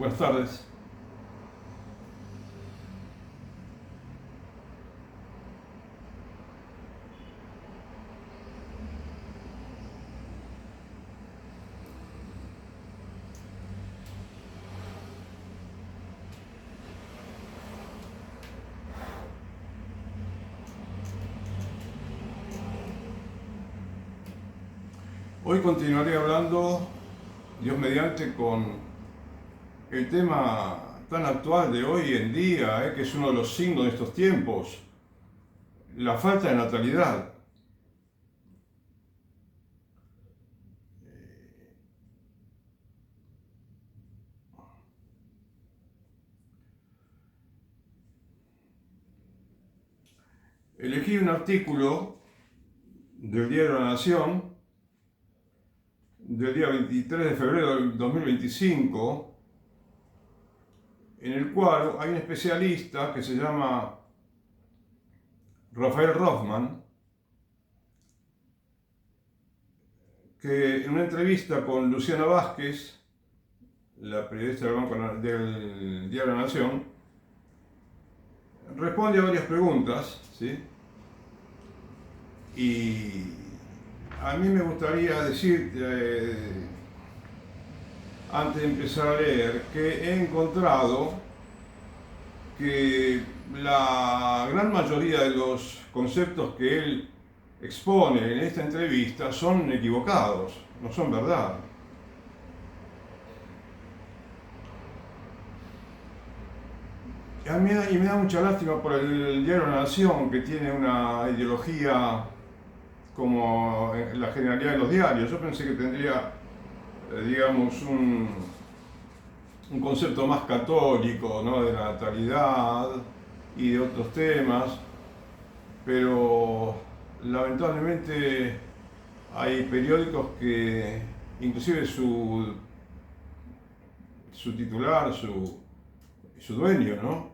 Buenas tardes. Hoy continuaré hablando, Dios mediante, con el tema tan actual de hoy en día, que es uno de los signos de estos tiempos, la falta de natalidad. Elegí un artículo del diario La Nación del día 23 de febrero del 2025, en el cual hay un especialista que se llama Rafael Rothman, que en una entrevista con Luciana Vázquez, la periodista del diario La Nación, responde a varias preguntas, ¿sí? Y a mí me gustaría decir, antes de empezar a leer, que he encontrado que la gran mayoría de los conceptos que él expone en esta entrevista son equivocados, no son verdad. Y me da mucha lástima por el diario La Nación, que tiene una ideología como la generalidad de los diarios. Yo pensé que tendría, digamos, un concepto más católico, ¿no?, de la natalidad y de otros temas, pero lamentablemente hay periódicos que, inclusive su titular, su dueño, ¿no?,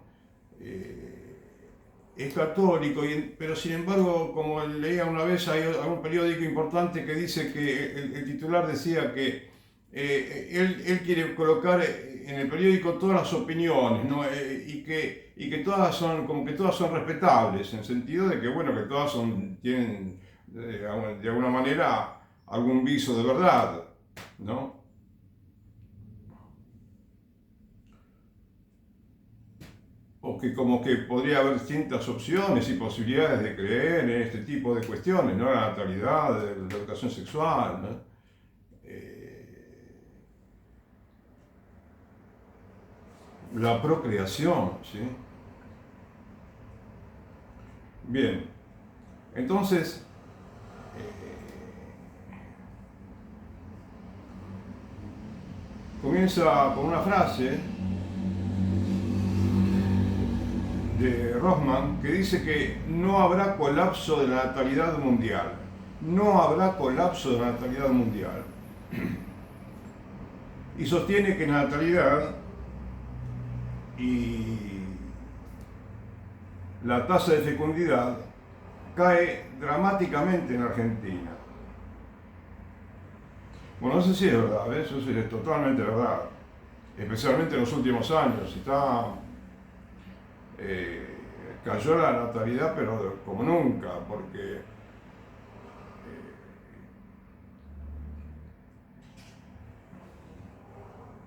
es católico, pero sin embargo, como leía una vez, hay un periódico importante que dice que el titular decía que él quiere colocar en el periódico todas las opiniones, ¿no? y que todas son, como que todas son respetables, en el sentido de que, bueno, que todas tienen de alguna manera algún viso de verdad, ¿no? O que como que podría haber distintas opciones y posibilidades de creer en este tipo de cuestiones, ¿no? La natalidad, la educación sexual, ¿no? La procreación, ¿sí? Bien, entonces, comienza con una frase de Rothman que dice que no habrá colapso de la natalidad mundial. No habrá colapso de la natalidad mundial. Y sostiene que la natalidad y la tasa de fecundidad cae dramáticamente en Argentina. Bueno, no sé si es verdad, eso sí es totalmente verdad, especialmente en los últimos años. Cayó la natalidad, pero como nunca, porque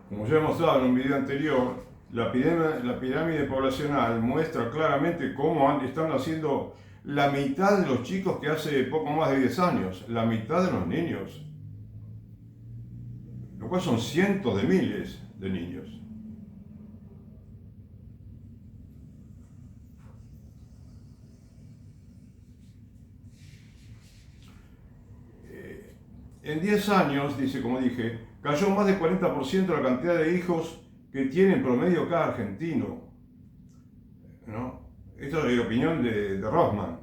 como ya he mostrado en un video anterior, la pirámide poblacional muestra claramente cómo están naciendo la mitad de los chicos que hace poco más de 10 años, la mitad de los niños, lo cual son cientos de miles de niños. En 10 años, dice, como dije, cayó más del 40% la cantidad de hijos que tiene en promedio cada argentino, ¿no? Esto es la opinión de Rothman.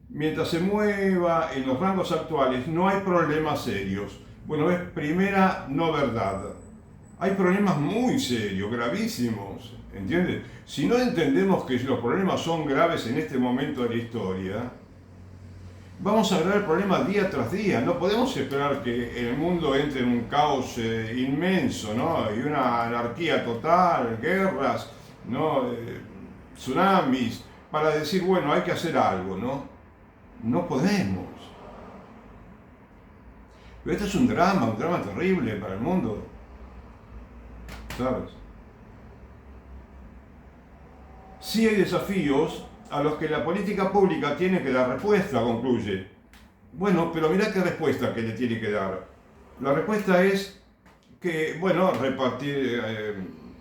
Mientras se mueva en los rangos actuales, no hay problemas serios. Bueno, es primera no verdad. Hay problemas muy serios, gravísimos, ¿entiendes? Si no entendemos que los problemas son graves en este momento de la historia, vamos a ver el problema día tras día. No podemos esperar que el mundo entre en un caos inmenso, ¿no? Y una anarquía total, guerras, ¿no? Tsunamis, para decir, bueno, hay que hacer algo, ¿no? No podemos. Pero este es un drama terrible para el mundo, ¿sabes? Sí hay desafíos a los que la política pública tiene que dar respuesta, concluye. Bueno, pero mirá qué respuesta que le tiene que dar. La respuesta es que, bueno, repartir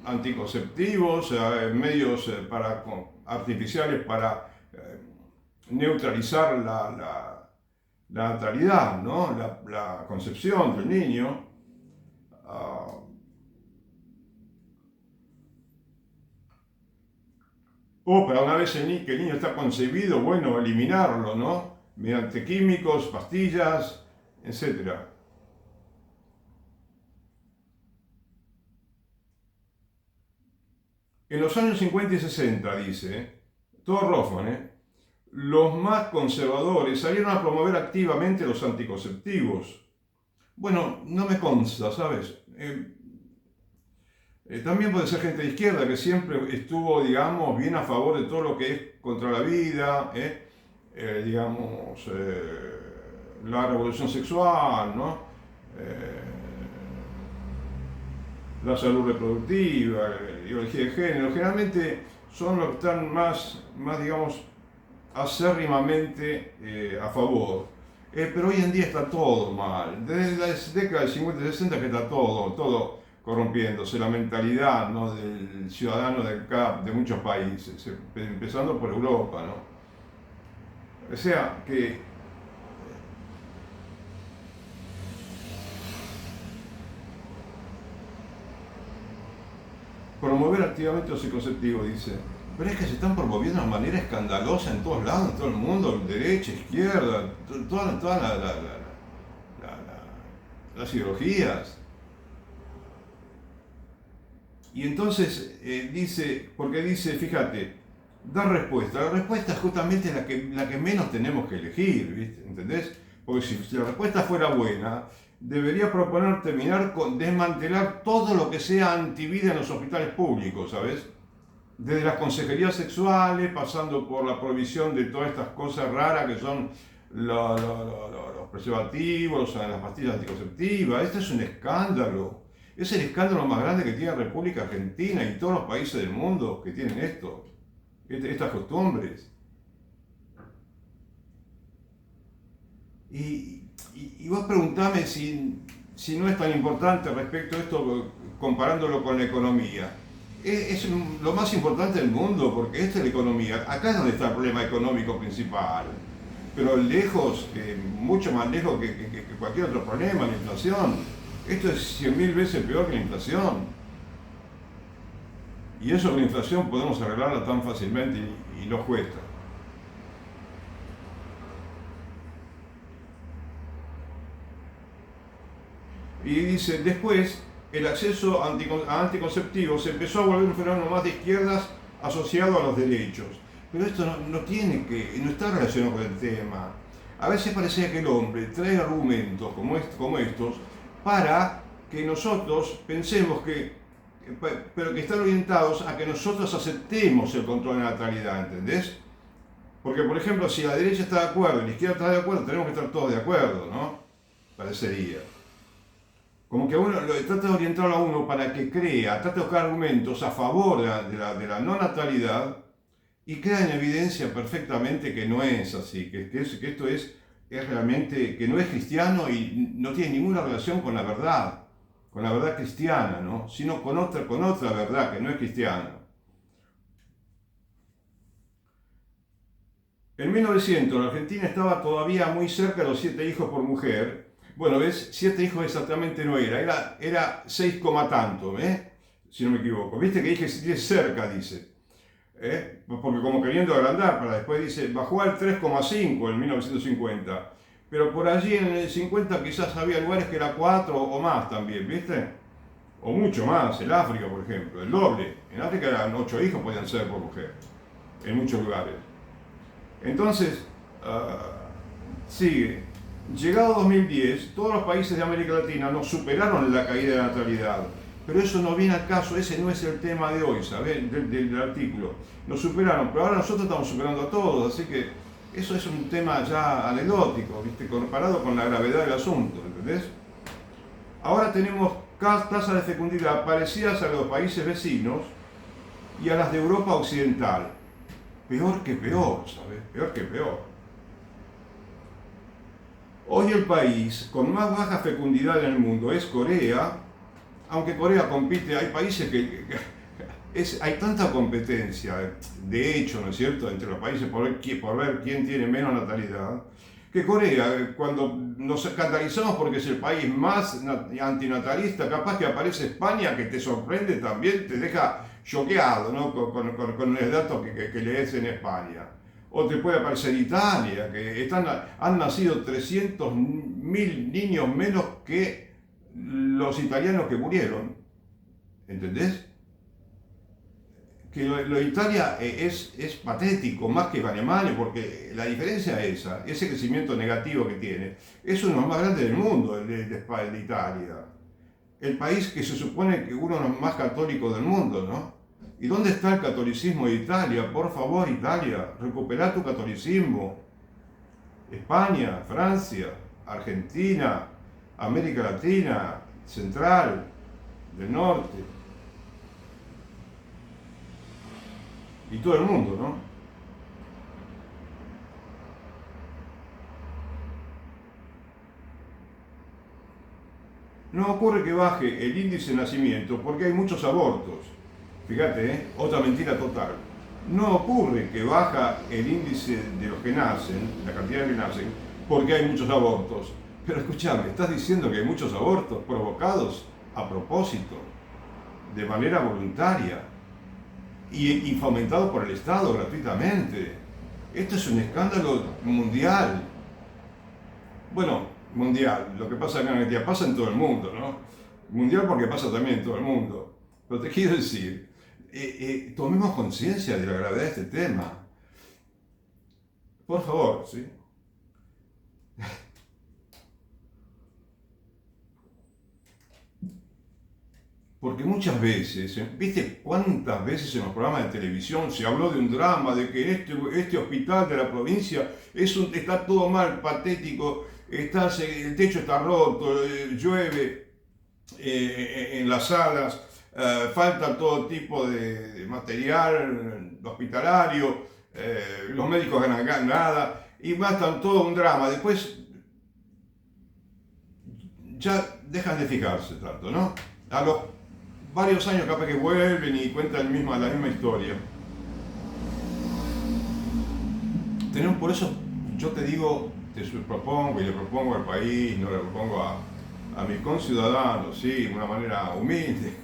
anticonceptivos, medios artificiales para neutralizar la natalidad, ¿no? La concepción del niño. O para una vez que el niño está concebido, bueno, eliminarlo, ¿no? Mediante químicos, pastillas, etc. En los años 50 y 60, dice, todo Rothman, los más conservadores salieron a promover activamente los anticonceptivos. Bueno, no me consta, ¿sabes? También puede ser gente de izquierda que siempre estuvo, digamos, bien a favor de todo lo que es contra la vida, digamos, la revolución sexual, ¿no? La salud reproductiva, la ideología de género. Generalmente son los que están más digamos, acérrimamente a favor. Pero hoy en día está todo mal. Desde las décadas del 50 y 60 que está todo corrompiéndose, la mentalidad, ¿no? Del ciudadano de muchos países, empezando por Europa, ¿no? O sea que promover activamente los anticonceptivos, dice. Pero es que se están promoviendo de una manera escandalosa en todos lados, en todo el mundo, derecha, izquierda, todas las ideologías. Y entonces porque dice, fíjate, dar respuesta. La respuesta es justamente la que menos tenemos que elegir, ¿viste? ¿Entendés? Porque si la respuesta fuera buena, debería proponer terminar con desmantelar todo lo que sea antivida en los hospitales públicos, ¿sabes? Desde las consejerías sexuales, pasando por la prohibición de todas estas cosas raras que son los preservativos, las pastillas anticonceptivas. Este es un escándalo. Es el escándalo más grande que tiene la República Argentina y todos los países del mundo que tienen estas costumbres. Y vos preguntame si no es tan importante respecto a esto comparándolo con la economía. Es lo más importante del mundo porque esta es la economía. Acá es donde está el problema económico principal. Pero lejos, mucho más lejos que cualquier otro problema, la inflación. Esto es 100.000 veces peor que la inflación. Y eso con la inflación podemos arreglarla tan fácilmente y nos cuesta. Y dice, después el acceso a anticonceptivos empezó a volver un fenómeno más de izquierdas asociado a los derechos. Pero esto no está relacionado con el tema. A veces parece que el hombre trae argumentos como estos para que nosotros pensemos pero que están orientados a que nosotros aceptemos el control de la natalidad, ¿entendés? Porque, por ejemplo, si la derecha está de acuerdo y la izquierda está de acuerdo, tenemos que estar todos de acuerdo, ¿no? Parecería. Como que uno trata de orientarlo a uno para que trata de buscar argumentos a favor de la no natalidad y queda en evidencia perfectamente que no es así, que esto es realmente, que no es cristiano y no tiene ninguna relación con la verdad cristiana, ¿no? Sino con otra verdad que no es cristiana. En 1900 la Argentina estaba todavía muy cerca de los 7 hijos por mujer. Bueno, ¿ves? 7 hijos exactamente no era 6, tanto, si no me equivoco. ¿Viste que dije cerca, dice? Porque como queriendo agrandar, para después dice, bajó al 3,5 en 1950. Pero por allí en el 50 quizás había lugares que era 4 o más también, ¿viste? O mucho más, el África, por ejemplo, el doble. En África eran 8 hijos, podían ser por mujer, en muchos lugares. Entonces, Sigue. Llegado 2010, todos los países de América Latina nos superaron la caída de natalidad. Pero eso no viene al caso, ese no es el tema de hoy, ¿sabes? Del artículo. Nos superaron, pero ahora nosotros estamos superando a todos, así que eso es un tema ya anecdótico, ¿viste? Comparado con la gravedad del asunto, ¿entendés? Ahora tenemos tasas de fecundidad parecidas a los países vecinos y a las de Europa Occidental. Peor que peor, ¿sabes? Peor que peor. Hoy el país con más baja fecundidad en el mundo es Corea, aunque Corea compite, hay países hay tanta competencia, de hecho, ¿no es cierto?, entre los países por ver quién tiene menos natalidad, que Corea, cuando nos escandalizamos porque es el país más antinatalista, capaz que aparece España, que te sorprende también, te deja choqueado, ¿no?, con el dato que lees en España. O te puede aparecer Italia, que han nacido 300.000 niños menos que los italianos que murieron. ¿Entendés? Que lo de Italia es patético, más que Alemania, porque la diferencia es esa, ese crecimiento negativo que tiene. Es uno de los más grandes del mundo, el de Italia. El país que se supone que uno de los más católicos del mundo, ¿no? ¿Y dónde está el catolicismo de Italia? Por favor, Italia, recupera tu catolicismo. España, Francia, Argentina, América Latina, Central, del Norte. Y todo el mundo, ¿no? No ocurre que baje el índice de nacimiento porque hay muchos abortos. Fíjate, otra mentira total. No ocurre que baja el índice de los que nacen, la cantidad de que nacen, porque hay muchos abortos. Pero escúchame, estás diciendo que hay muchos abortos provocados a propósito, de manera voluntaria y fomentados por el Estado gratuitamente. Esto es un escándalo mundial. Bueno, mundial, lo que pasa en Argentina pasa en todo el mundo, ¿no? Mundial porque pasa también en todo el mundo. Pero te quiero decir, tomemos conciencia de la gravedad de este tema. Por favor, ¿sí? Porque muchas veces, ¿viste cuántas veces en los programas de televisión se habló de un drama, de que este hospital de la provincia está todo mal, patético, el techo está roto, llueve en las salas, falta todo tipo de material hospitalario, los médicos ganan nada, y gastan todo un drama. Después ya dejan de fijarse tanto, ¿no? A los varios años capaz que vuelven y cuentan la misma historia. Por eso yo te digo, te propongo y le propongo al país, no le propongo a mis conciudadanos, sí, de una manera humilde,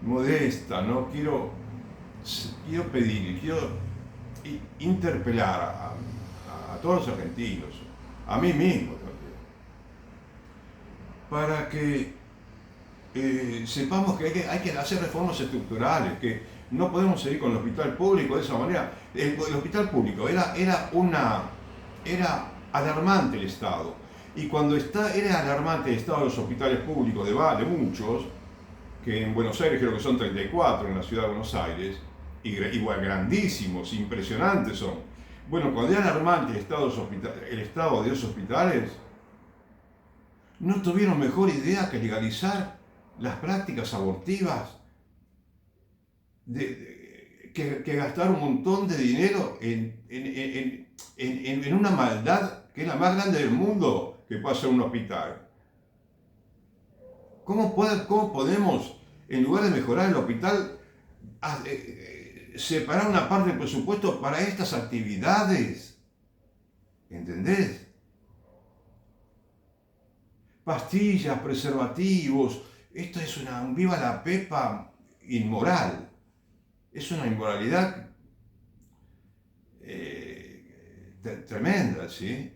modesta, ¿no? Quiero pedir, quiero interpelar a todos los argentinos, a mí mismo también, para que sepamos que hay que hacer reformas estructurales, que no podemos seguir con el hospital público de esa manera. El hospital público era alarmante el estado, y cuando era alarmante el estado de los hospitales públicos de muchos, que en Buenos Aires creo que son 34 en la ciudad de Buenos Aires, igual grandísimos, impresionantes son. Bueno, cuando era alarmante el estado de esos hospitales, no tuvieron mejor idea que legalizar las prácticas abortivas, que gastar un montón de dinero en una maldad que es la más grande del mundo que puede hacer un hospital. ¿Cómo podemos, en lugar de mejorar el hospital, separar una parte del presupuesto para estas actividades? ¿Entendés? Pastillas, preservativos, esto es un viva la pepa inmoral. Es una inmoralidad tremenda, ¿sí?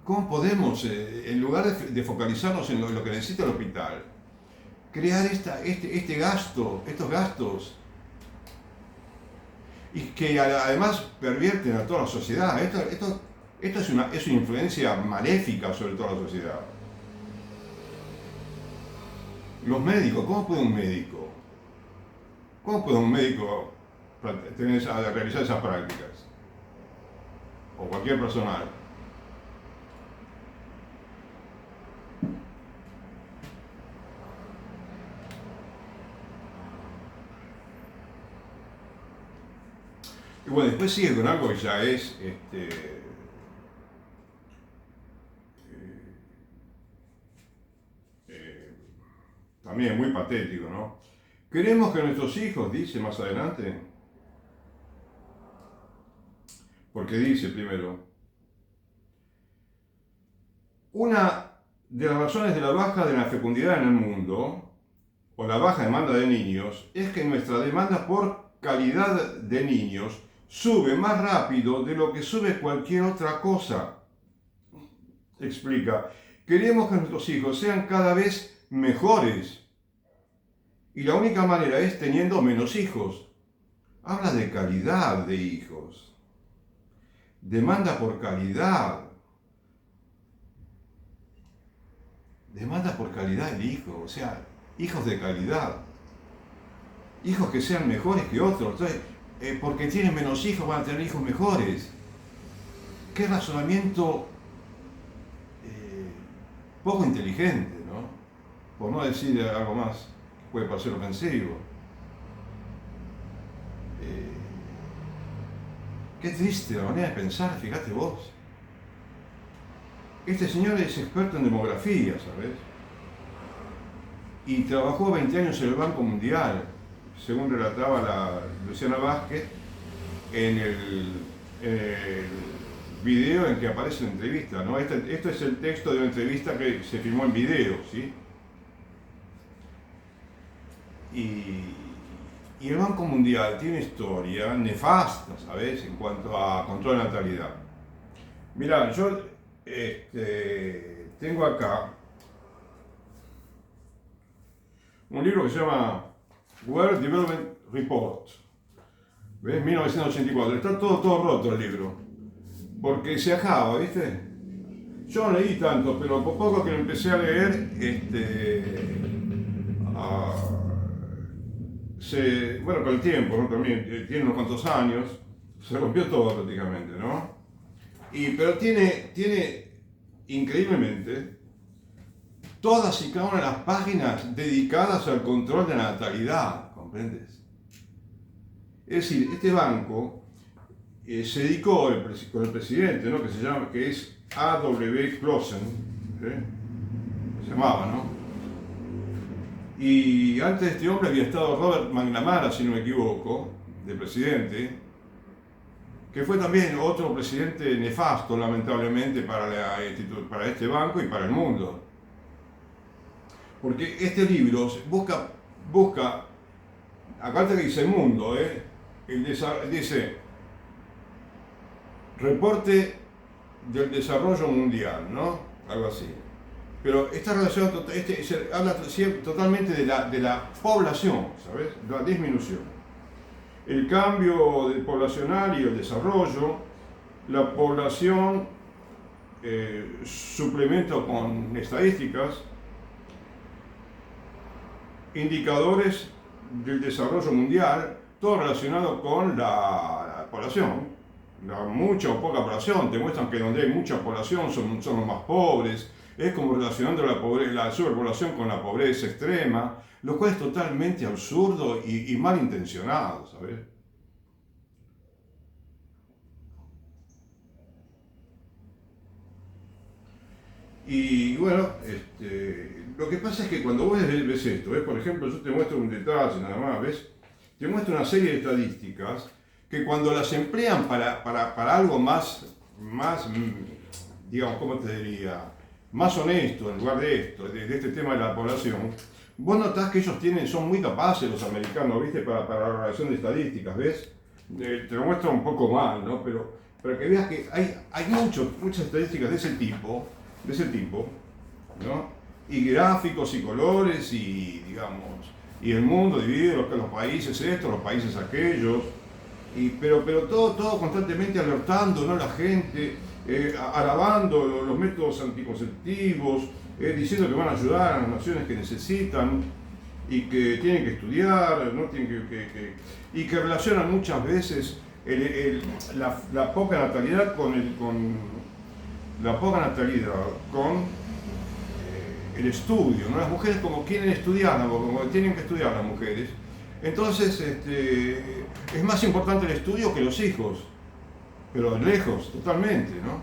¿Cómo podemos, en lugar de focalizarnos en lo que necesita el hospital, crear estos gastos y que además pervierten a toda la sociedad. Esto es una influencia maléfica sobre toda la sociedad. Los médicos, ¿cómo puede un médico realizar esas prácticas? O cualquier personal. Y bueno, después sigue con algo que ya es también muy patético, ¿no? Queremos que nuestros hijos, dice más adelante, porque dice primero, una de las razones de la baja de la fecundidad en el mundo, o la baja demanda de niños, es que nuestra demanda por calidad de niños sube más rápido de lo que sube cualquier otra cosa. Explica, queremos que nuestros hijos sean cada vez mejores. Y la única manera es teniendo menos hijos. Habla de calidad de hijos. Demanda por calidad. Demanda por calidad el hijo. O sea, hijos de calidad. Hijos que sean mejores que otros. Entonces, porque tienen menos hijos van a tener hijos mejores. Qué razonamiento poco inteligente, ¿no? Por no decir algo más. Puede parecer ofensivo. Qué triste la manera de pensar, fíjate vos. Este señor es experto en demografía, ¿sabes? Y trabajó 20 años en el Banco Mundial, según relataba la Luciana Vázquez en el video en que aparece la entrevista, ¿no? Esto es el texto de una entrevista que se filmó en video, ¿sí? Y el Banco Mundial tiene una historia nefasta, ¿sabes? En cuanto a control de natalidad. Mirá, yo tengo acá un libro que se llama World Development Report, ¿ves? 1984. Está todo roto el libro, porque se acaba, ¿viste? Yo no leí tanto, pero por poco que lo empecé a leer, bueno, con el tiempo, ¿no? También tiene unos cuantos años, se rompió todo prácticamente, ¿no? Pero tiene increíblemente todas y cada una de las páginas dedicadas al control de la natalidad, ¿comprendes? Es decir, este banco se dedicó con el presidente, ¿no? Que es A.W. Clausen, se llamaba, ¿no? Y antes de este hombre había estado Robert McNamara, si no me equivoco, de presidente, que fue también otro presidente nefasto, lamentablemente, para este banco y para el mundo. Porque este libro busca acá te dice el mundo, dice reporte del desarrollo mundial, ¿no? Algo así. Pero esta relación habla totalmente de la población, ¿sabes? La disminución. El cambio poblacional y el desarrollo, la población, suplemento con estadísticas, indicadores del desarrollo mundial, todo relacionado con la población. La mucha o poca población, te muestran que donde hay mucha población son los más pobres. Es como relacionando la superpoblación con la pobreza extrema, lo cual es totalmente absurdo y malintencionado, ¿sabes? Y bueno, lo que pasa es que cuando vos ves esto, ¿ves? Por ejemplo, yo te muestro un detalle nada más, ¿ves? Te muestro una serie de estadísticas que cuando las emplean para algo más, digamos, ¿cómo te diría? Más honesto en lugar de esto, de este tema de la población, vos notás que ellos son muy capaces los americanos, ¿viste? Para la relación de estadísticas, ¿ves? Te lo muestro un poco mal, ¿no? Pero que veas que hay muchas estadísticas de ese tipo, ¿no? Y gráficos y colores y, digamos, y el mundo dividido, los países estos, los países aquellos, pero todo constantemente alertando, ¿no?, a la gente, alabando los métodos anticonceptivos, diciendo que van a ayudar a las naciones que necesitan y que tienen que estudiar, ¿no?, y que relacionan muchas veces la poca natalidad con el estudio, ¿no? Las mujeres como quieren estudiar, como tienen que estudiar las mujeres. Entonces es más importante el estudio que los hijos, pero lejos, totalmente, ¿no?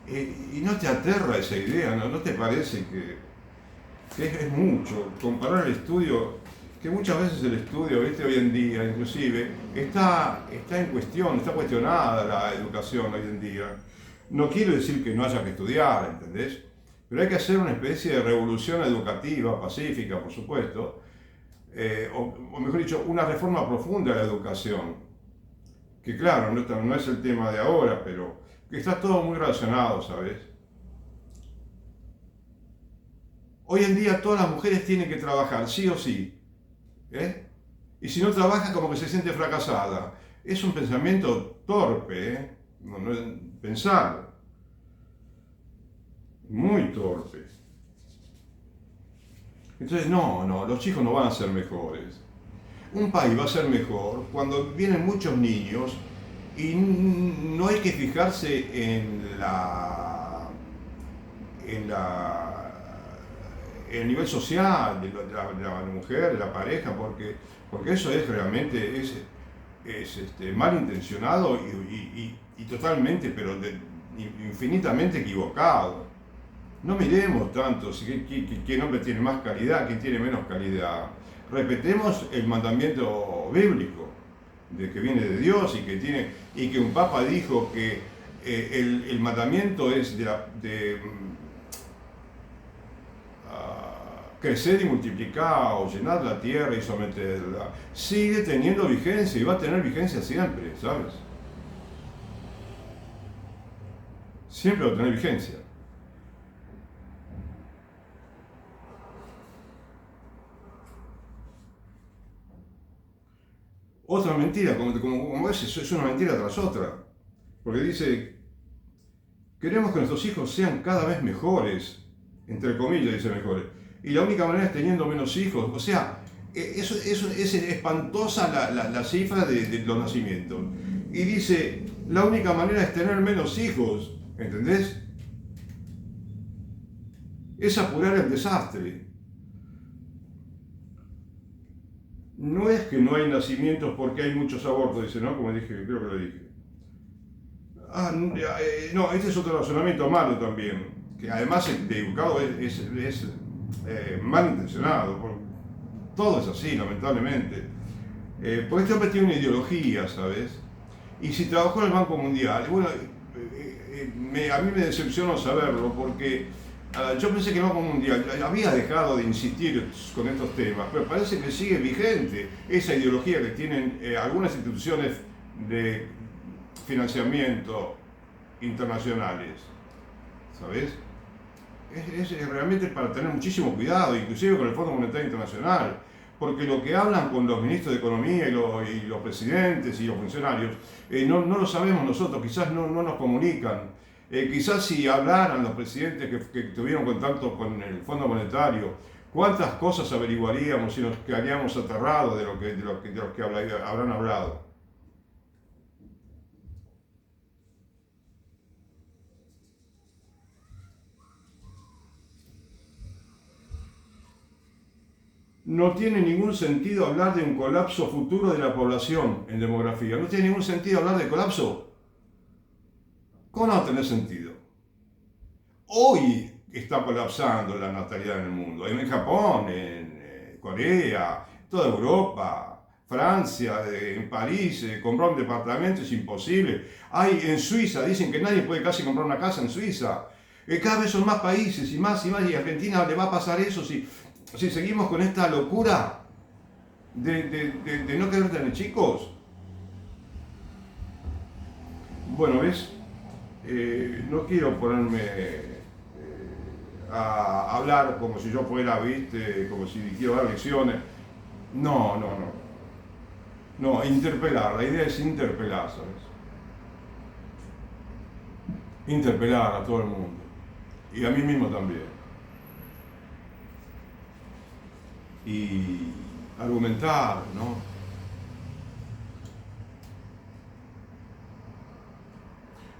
Y no te aterra esa idea, ¿no te parece que es mucho comparar el estudio, que muchas veces el estudio, ¿viste?, hoy en día inclusive, está en cuestión, está cuestionada la educación hoy en día. No quiero decir que no haya que estudiar, ¿entendés? Pero hay que hacer una especie de revolución educativa, pacífica, por supuesto, o mejor dicho, una reforma profunda de la educación, que claro, no es el tema de ahora, pero que está todo muy relacionado, ¿sabes? Hoy en día todas las mujeres tienen que trabajar, sí o sí, ¿eh? Y si no trabaja, como que se siente fracasada. Es un pensamiento torpe, ¿eh? No es pensar, muy torpe. Entonces, no, los chicos no van a ser mejores. Un país va a ser mejor cuando vienen muchos niños y no hay que fijarse en el nivel social de la mujer, de la pareja, porque eso es realmente malintencionado y totalmente, pero infinitamente equivocado. No miremos tanto quién hombre tiene más calidad, quién tiene menos calidad. Respetemos el mandamiento bíblico, de que viene de Dios y que un papa dijo que el mandamiento es crecer y multiplicar o llenar la tierra y someterla. Sigue teniendo vigencia y va a tener vigencia siempre, ¿sabes? Siempre va a tener vigencia. Otra mentira, como ves, es una mentira tras otra. Porque dice, queremos que nuestros hijos sean cada vez mejores, entre comillas dice mejores, y la única manera es teniendo menos hijos. O sea, es espantosa la cifra de los nacimientos. Y dice, la única manera es tener menos hijos, ¿entendés? Es apurar el desastre. No es que no hay nacimientos porque hay muchos abortos, dice, ¿no? Como dije, creo que lo dije. No, este es otro razonamiento malo también, que además de educado es malintencionado. Todo es así, lamentablemente. Porque este hombre tiene una ideología, ¿sabes? Y si trabajó en el Banco Mundial, bueno, a mí me decepcionó saberlo porque yo pensé que el Banco Mundial había dejado de insistir con estos temas, pero parece que sigue vigente esa ideología que tienen algunas instituciones de financiamiento internacionales, ¿sabes? Es realmente para tener muchísimo cuidado, inclusive con el Fondo Monetario Internacional, porque lo que hablan con los ministros de Economía y los presidentes y los funcionarios, no lo sabemos nosotros, quizás no nos comunican. Quizás si hablaran los presidentes que tuvieron contacto con el Fondo Monetario, cuántas cosas averiguaríamos y nos quedaríamos aterrados de lo que habrán hablado. No tiene ningún sentido hablar de un colapso futuro de la población en demografía. No tiene ningún sentido hablar de colapso. ¿Cómo no va a tener sentido? Hoy está colapsando la natalidad en el mundo. En Japón, en Corea, toda Europa, Francia, en París, comprar un departamento es imposible. En Suiza, dicen que nadie puede casi comprar una casa en Suiza. Cada vez son más países y más, y Argentina le va a pasar eso si seguimos con esta locura de no querer tener chicos. Bueno, ¿ves? No quiero ponerme a hablar como si yo fuera, ¿viste? Como si quiero dar lecciones. No. No, interpelar, la idea es interpelar, ¿sabes? Interpelar a todo el mundo. Y a mí mismo también. Y argumentar, ¿no?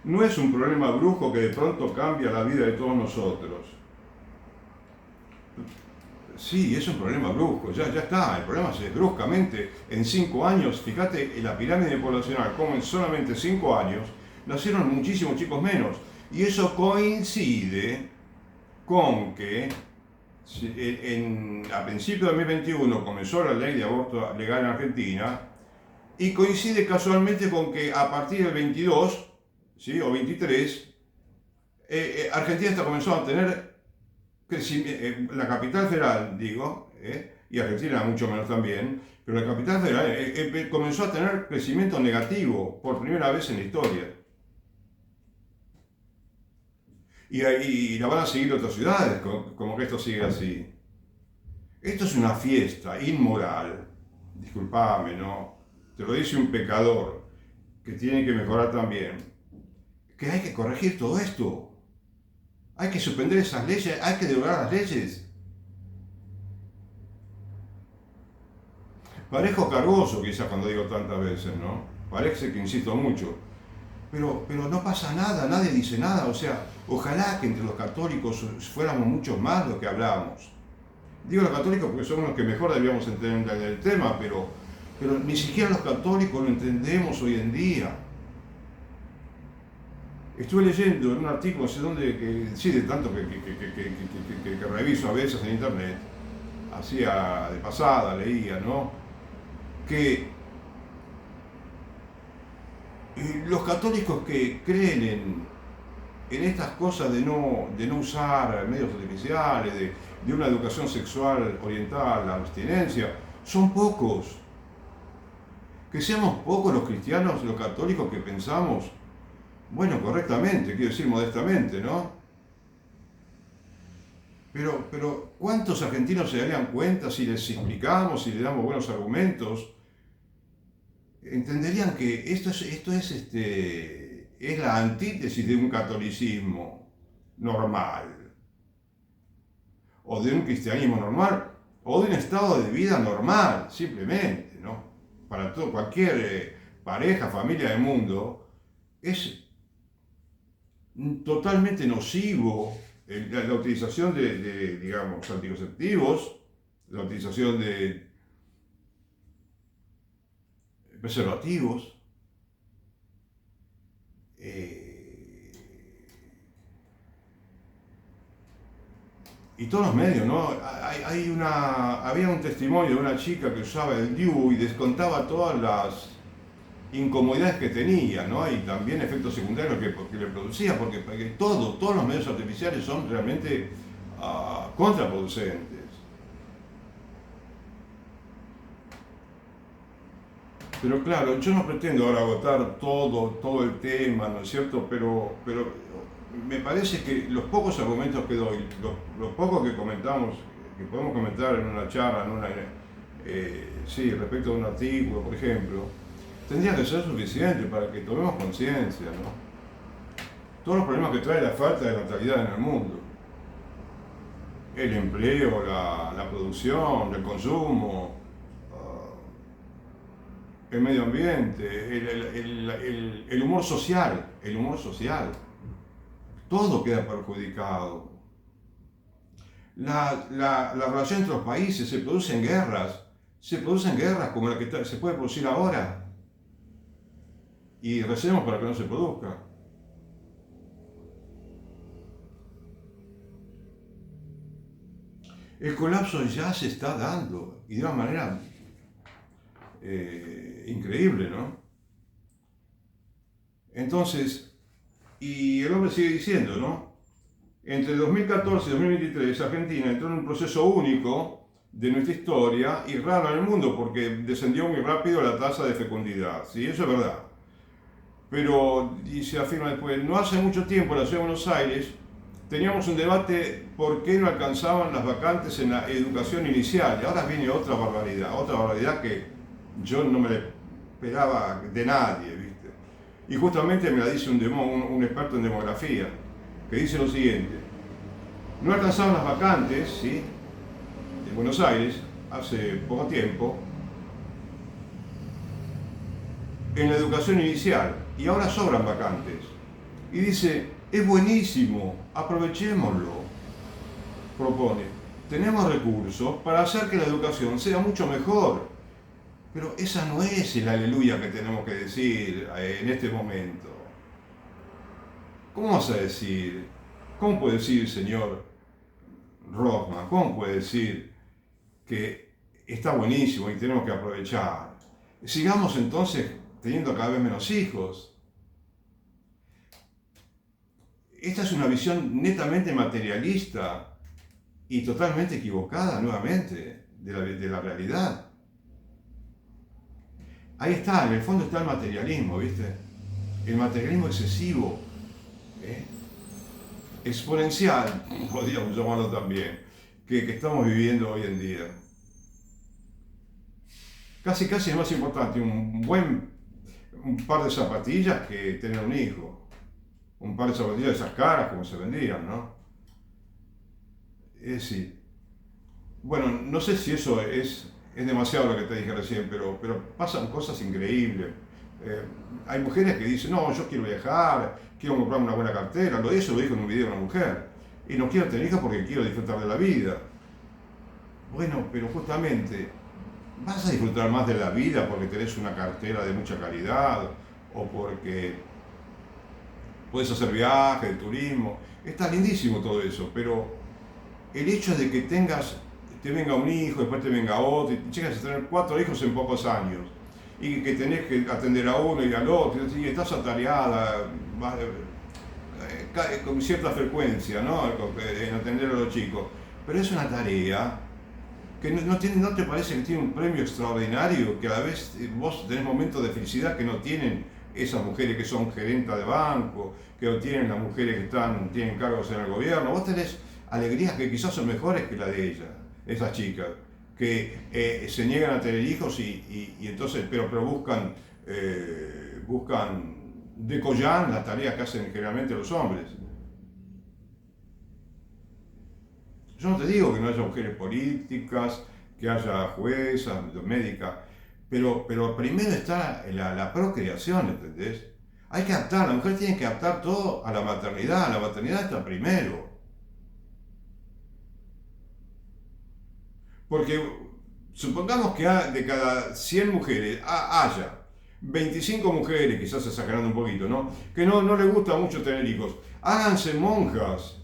No es un problema brusco que de pronto cambia la vida de todos nosotros. Sí, es un problema brusco, ya está. El problema es bruscamente, en 5 años, fíjate, en la pirámide poblacional, como en solamente 5 años, nacieron muchísimos chicos menos. Y eso coincide con que a principios de 2021 comenzó la ley de aborto legal en Argentina y coincide casualmente con que a partir del 22, ¿sí? O 23, Argentina comenzó a tener la capital federal, digo, y Argentina mucho menos también, pero la capital federal comenzó a tener crecimiento negativo por primera vez en la historia. Y la van a seguir otras ciudades, como que esto sigue así. Esto es una fiesta inmoral, disculpame, ¿no? Te lo dice un pecador que tiene que mejorar también, que hay que corregir todo esto. Hay que suspender esas leyes, hay que derogar las leyes. Parezco cargoso quizás cuando digo tantas veces, ¿no? Parece que insisto mucho. Pero no pasa nada, nadie dice nada. O sea, ojalá que entre los católicos fuéramos muchos más los que hablamos. Digo los católicos porque somos los que mejor deberíamos entender el tema, pero ni siquiera los católicos lo entendemos hoy en día. Estuve leyendo en un artículo, no sé dónde, que sí, de tanto que reviso a veces en internet, hacía de pasada, leía, ¿no? Que los católicos que creen en estas cosas de no usar medios artificiales, de una educación sexual orientada a la abstinencia, son pocos. Que seamos pocos los cristianos, los católicos que pensamos, bueno, correctamente, quiero decir modestamente, ¿no? Pero ¿cuántos argentinos se darían cuenta si les explicamos, si les damos buenos argumentos? Entenderían que esto es la antítesis de un catolicismo normal, o de un cristianismo normal, o de un estado de vida normal, simplemente, ¿no? Para cualquier pareja, familia del mundo, es totalmente nocivo la utilización de, digamos, anticonceptivos, la utilización de preservativos, y todos los medios, ¿no? Había un testimonio de una chica que usaba el DIU y descontaba todas las incomodidades que tenía, ¿no? Y también efectos secundarios que le producía, porque todos los medios artificiales son realmente contraproducentes. Pero claro, yo no pretendo ahora agotar todo el tema, ¿no es cierto? Pero me parece que los pocos argumentos que doy, los pocos que comentamos, que podemos comentar en una charla, sí, respecto a un artículo, por ejemplo, tendría que ser suficiente para que tomemos conciencia, ¿no? Todos los problemas que trae la falta de natalidad en el mundo. El empleo, la producción, el consumo, el medio ambiente, el humor social, todo queda perjudicado. La relación entre los países, se producen guerras como la que se puede producir ahora, y recemos para que no se produzca. El colapso ya se está dando, y de una manera increíble, ¿no? Entonces, y el hombre sigue diciendo, ¿no? Entre 2014 y 2023, Argentina entró en un proceso único de nuestra historia y raro en el mundo, porque descendió muy rápido la tasa de fecundidad, ¿sí? Eso es verdad. Pero, y se afirma después, no hace mucho tiempo en la ciudad de Buenos Aires teníamos un debate por qué no alcanzaban las vacantes en la educación inicial, y ahora viene otra barbaridad que yo no me esperaba de nadie, ¿viste? Y justamente me la dice un experto en demografía, que dice lo siguiente: no alcanzaron las vacantes, ¿sí?, en Buenos Aires hace poco tiempo en la educación inicial y ahora sobran vacantes. Y dice, es buenísimo, aprovechémoslo, propone. Tenemos recursos para hacer que la educación sea mucho mejor. Pero esa no es el aleluya que tenemos que decir en este momento. ¿Cómo vas a decir? ¿Cómo puede decir el señor Rothman? ¿Cómo puede decir que está buenísimo y tenemos que aprovechar? Sigamos entonces teniendo cada vez menos hijos. Esta es una visión netamente materialista y totalmente equivocada nuevamente de la realidad. Ahí está, en el fondo está el materialismo, ¿viste? El materialismo excesivo, ¿eh?, exponencial, podríamos llamarlo también, que estamos viviendo hoy en día. Casi es más importante un par de zapatillas que tener un hijo. Un par de zapatillas de esas caras como se vendían, ¿no? Es decir, bueno, no sé si eso es demasiado lo que te dije recién, pero pasan cosas increíbles. Hay mujeres que dicen, no, yo quiero viajar, quiero comprarme una buena cartera, eso lo dijo en un video una mujer, y no quiero tener hijos porque quiero disfrutar de la vida. Bueno, pero justamente, ¿vas a disfrutar más de la vida porque tenés una cartera de mucha calidad o porque puedes hacer viajes, de turismo? Está lindísimo todo eso, pero el hecho de que te venga un hijo, después te venga otro, y llegas a tener 4 hijos en pocos años, y que tenés que atender a uno y al otro, y estás atareada con cierta frecuencia, ¿no?, en atender a los chicos. Pero es una tarea que no te parece que tiene un premio extraordinario, que a la vez vos tenés momentos de felicidad que no tienen esas mujeres que son gerentas de banco, que no tienen las mujeres que tienen cargos en el gobierno. Vos tenés alegrías que quizás son mejores que la de ellas, esas chicas, que se niegan a tener hijos y entonces, pero buscan decollar las tareas que hacen generalmente los hombres. Yo no te digo que no haya mujeres políticas, que haya juezas, médicas, pero primero está la procreación, ¿entendés? Hay que adaptar, la mujer tiene que adaptar todo a la maternidad está primero. Porque supongamos que de cada 100 mujeres haya 25 mujeres, quizás exagerando un poquito, ¿no?, que no les gusta mucho tener hijos. Háganse monjas,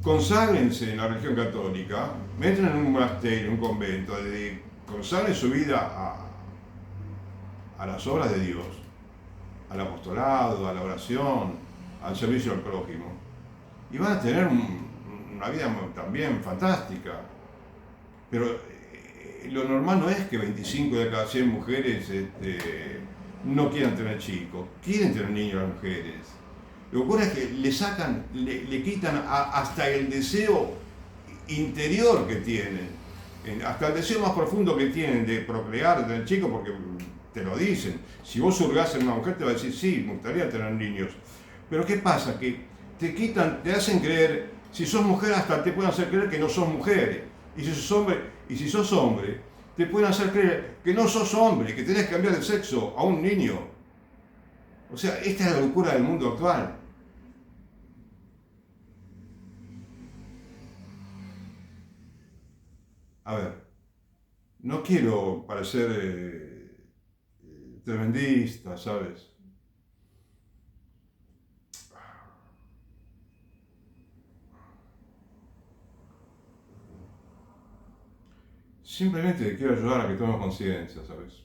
conságrense en la religión católica, entren en un monasterio, un convento, consagren su vida a las obras de Dios, al apostolado, a la oración, al servicio al prójimo. Y van a tener una vida también fantástica. Pero lo normal no es que 25 de cada 100 mujeres no quieran tener chicos, quieren tener niños las mujeres. Lo que ocurre es que le quitan hasta el deseo interior que tienen, hasta el deseo más profundo que tienen de procrear, de tener chicos, porque te lo dicen. Si vos surgás en una mujer, te va a decir, sí, me gustaría tener niños. Pero ¿qué pasa? Que te hacen creer, si sos mujer, hasta te pueden hacer creer que no sos mujer. Y si sos hombre, te pueden hacer creer que no sos hombre, que tenés que cambiar de sexo a un niño. O sea, esta es la locura del mundo actual. A ver, no quiero parecer tremendista, ¿sabes? Simplemente te quiero ayudar a que tomes conciencia, ¿sabes?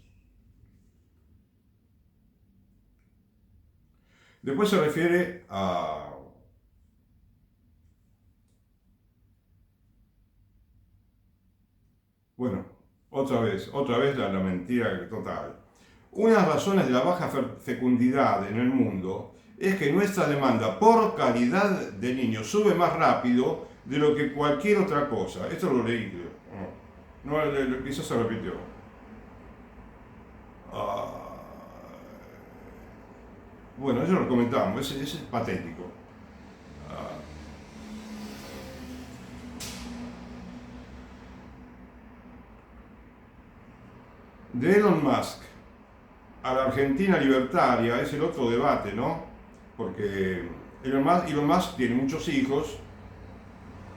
Después se refiere a... Bueno, otra vez la mentira total. Una de las razones de la baja fecundidad en el mundo es que nuestra demanda por calidad de niños sube más rápido de lo que cualquier otra cosa. Esto lo leí, no, quizás se repitió. Bueno, eso lo comentamos, ese es patético. Ah, de Elon Musk a la Argentina libertaria es el otro debate, ¿no? Porque Elon Musk tiene muchos hijos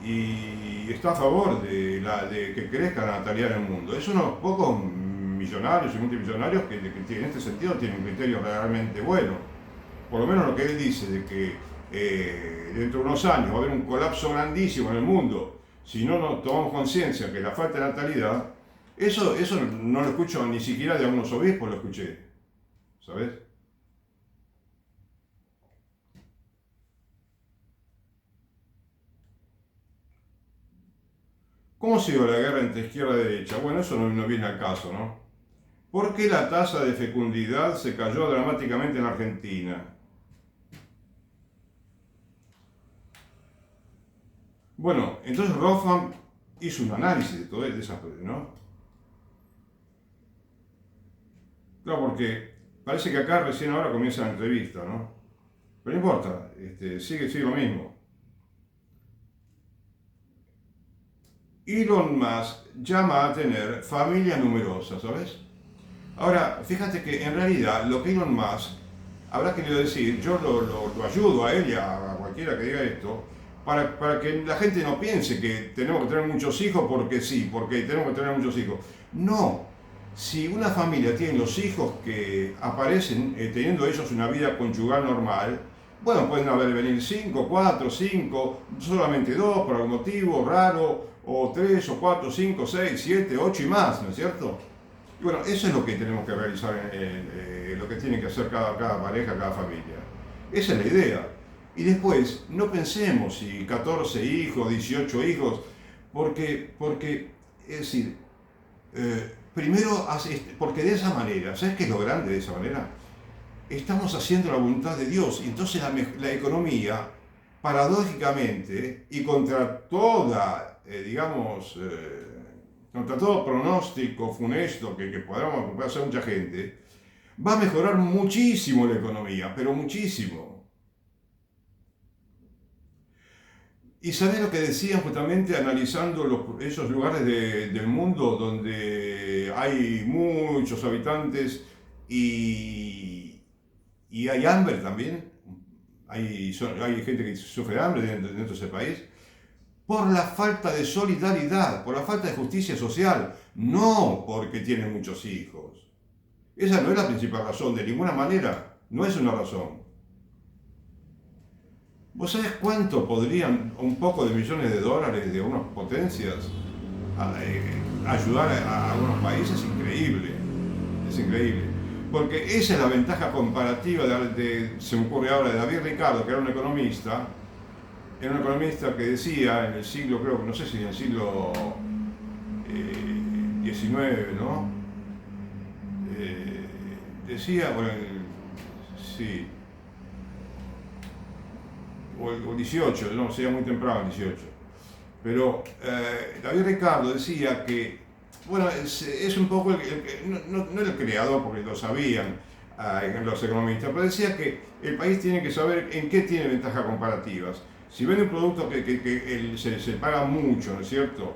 y está a favor de que crezca la natalidad en el mundo. Es uno de los pocos millonarios y multimillonarios que en este sentido tiene un criterio realmente bueno. Por lo menos lo que él dice, de que dentro de unos años va a haber un colapso grandísimo en el mundo si no nos tomamos conciencia que la falta de natalidad, eso no lo escucho ni siquiera de algunos obispos, lo escuché, ¿sabes? ¿Cómo se dio la guerra entre izquierda y derecha? Bueno, eso no viene al caso, ¿no? ¿Por qué la tasa de fecundidad se cayó dramáticamente en Argentina? Bueno, entonces Rothman hizo un análisis de todo esas cosas, ¿no? Claro, porque parece que acá recién ahora comienza la entrevista, ¿no? Pero no importa, sigue lo mismo. Elon Musk llama a tener familia numerosa, ¿sabes? Ahora, fíjate que en realidad lo que Elon Musk habrá querido decir, yo lo ayudo a él y a cualquiera que diga esto, para que la gente no piense que tenemos que tener muchos hijos porque sí, porque tenemos que tener muchos hijos. No, si una familia tiene los hijos que aparecen teniendo ellos una vida conyugal normal, bueno, pueden haber venir 5, 4, 5, solamente 2 por algún motivo raro, o 3, o 4, 5, 6, 7, 8 y más, ¿no es cierto? Y bueno, eso es lo que tenemos que realizar, lo que tiene que hacer cada pareja, cada familia. Esa es la idea. Y después, no pensemos si 14 hijos, 18 hijos, porque es decir, primero, porque de esa manera, ¿sabes qué es lo grande de esa manera? Estamos haciendo la voluntad de Dios. Y entonces la economía, paradójicamente, y contra toda, contra todo pronóstico funesto que pueda hacer mucha gente, va a mejorar muchísimo la economía, pero muchísimo. Y sabes lo que decían justamente analizando esos lugares del mundo donde hay muchos habitantes y hay hambre también. Hay gente que sufre hambre dentro de ese país por la falta de solidaridad, por la falta de justicia social, no porque tienen muchos hijos. Esa no es la principal razón, de ninguna manera, no es una razón. ¿Vos sabés cuánto podrían un poco de millones de dólares de unas potencias ayudar a algunos países? Increíble, es increíble. Porque esa es la ventaja comparativa se me ocurre ahora, de David Ricardo, que era un economista que decía en el siglo, creo que no sé si en el siglo XIX, ¿no? Decía, bueno, sí, o 18, no, sería muy temprano el 18. Pero David Ricardo decía que, bueno, es un poco, no el creador, porque lo sabían los economistas, pero decía que el país tiene que saber en qué tiene ventajas comparativas. Si vende un producto que se paga mucho, ¿no es cierto?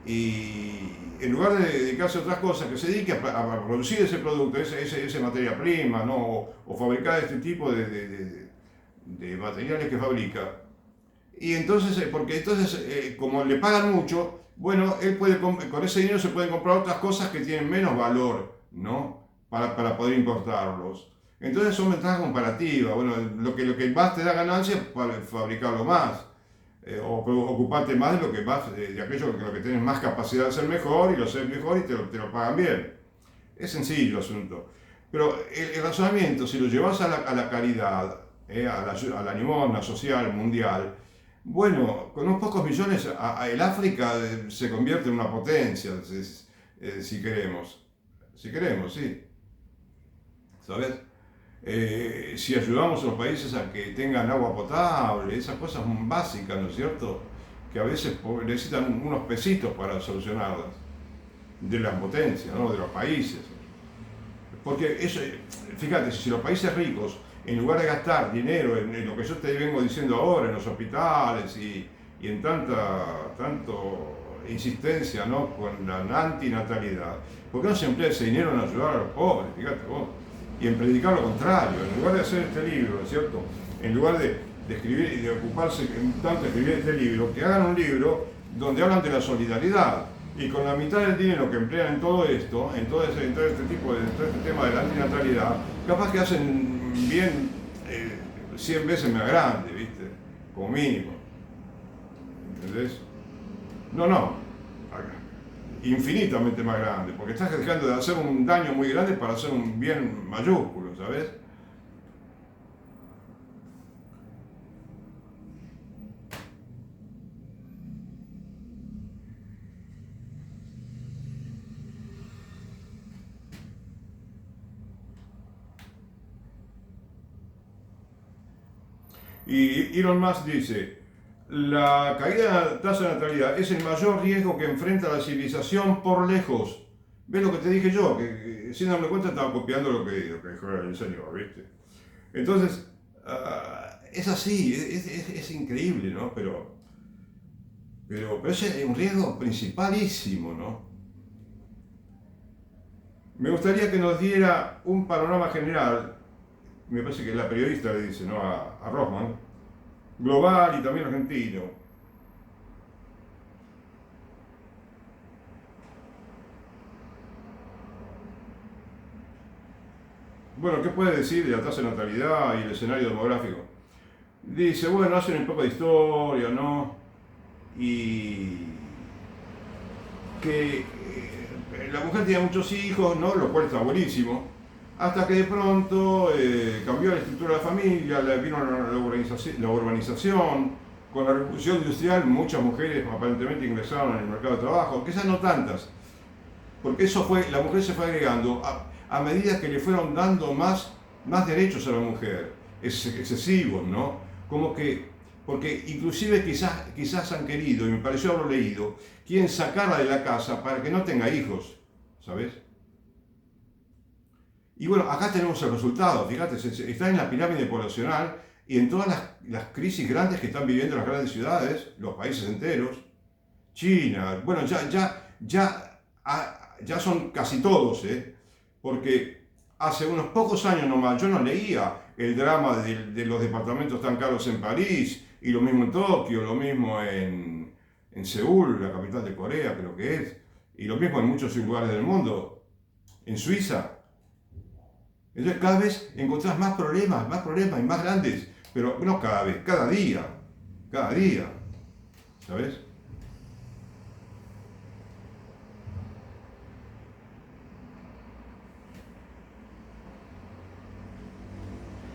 Y en lugar de dedicarse a otras cosas, que se dedique a producir ese producto, esa materia prima, ¿no? O fabricar este tipo de materiales que fabrica. Y entonces, porque entonces, como le pagan mucho, bueno, él puede, con ese dinero se pueden comprar otras cosas que tienen menos valor, ¿no? Para poder importarlos. Entonces son ventajas comparativas. Bueno, lo que más te da ganancia es para fabricarlo más. O ocuparte más de lo que más, de aquello que lo que tienes más capacidad de ser mejor y lo haces mejor y te lo pagan bien. Es sencillo el asunto. Pero el razonamiento, si lo llevas a la caridad, a la limosna social mundial, bueno, con unos pocos millones el África se convierte en una potencia, si queremos. Si queremos, sí. ¿Sabes? Si ayudamos a los países a que tengan agua potable, esas cosas básicas, ¿no es cierto? Que a veces necesitan unos pesitos para solucionarlas, de las potencias, ¿no? De los países. porque eso, fíjate, si los países ricos, en lugar de gastar dinero en lo que yo te vengo diciendo ahora, en los hospitales y en tanto insistencia, ¿no?, con la antinatalidad, ¿por qué no se emplea ese dinero en ayudar a los pobres? Fíjate vos. Y en predicar lo contrario, en lugar de hacer este libro, ¿cierto? En lugar de escribir y de ocuparse tanto de escribir este libro, que hagan un libro donde hablan de la solidaridad. Y con la mitad del dinero que emplean en todo esto, en todo este tema de la antinatalidad, capaz que hacen bien 100 veces más grande, ¿viste? Como mínimo. ¿Entendés? No, infinitamente más grande, porque estás dejando de hacer un daño muy grande para hacer un bien mayúsculo, ¿sabes? Y Elon Musk dice, la caída de la tasa de natalidad es el mayor riesgo que enfrenta la civilización por lejos. ¿Ves lo que te dije yo? Que sin darme cuenta estaba copiando lo que dijo el señor, ¿viste? Entonces, es así, es increíble, ¿no? Pero es un riesgo principalísimo, ¿no? Me gustaría que nos diera un panorama general, me parece que la periodista le dice, ¿no?, a Rosman, global y también argentino. Bueno, ¿qué puede decir de la tasa de natalidad y el escenario demográfico? Dice, bueno, hacen un poco de historia, ¿no? Y que la mujer tenía muchos hijos, ¿no?, lo cual está buenísimo, hasta que de pronto cambió la estructura de la familia, vino la urbanización, con la revolución industrial muchas mujeres aparentemente ingresaron en el mercado de trabajo, quizás no tantas, porque la mujer se fue agregando a medida que le fueron dando más derechos a la mujer, excesivos, ¿no? Como que, porque inclusive quizás han querido, y me pareció haberlo leído, quieren sacarla de la casa para que no tenga hijos, ¿sabes? Y bueno, acá tenemos el resultado, fíjate, está en la pirámide poblacional y en todas las crisis grandes que están viviendo las grandes ciudades, los países enteros, China, bueno, ya son casi todos, porque hace unos pocos años nomás yo no leía el drama de los departamentos tan caros en París, y lo mismo en Tokio, lo mismo en Seúl, la capital de Corea creo que es, y lo mismo en muchos lugares del mundo, en Suiza. Entonces cada vez encontrás más problemas y más grandes, pero no cada vez, cada día, ¿sabes?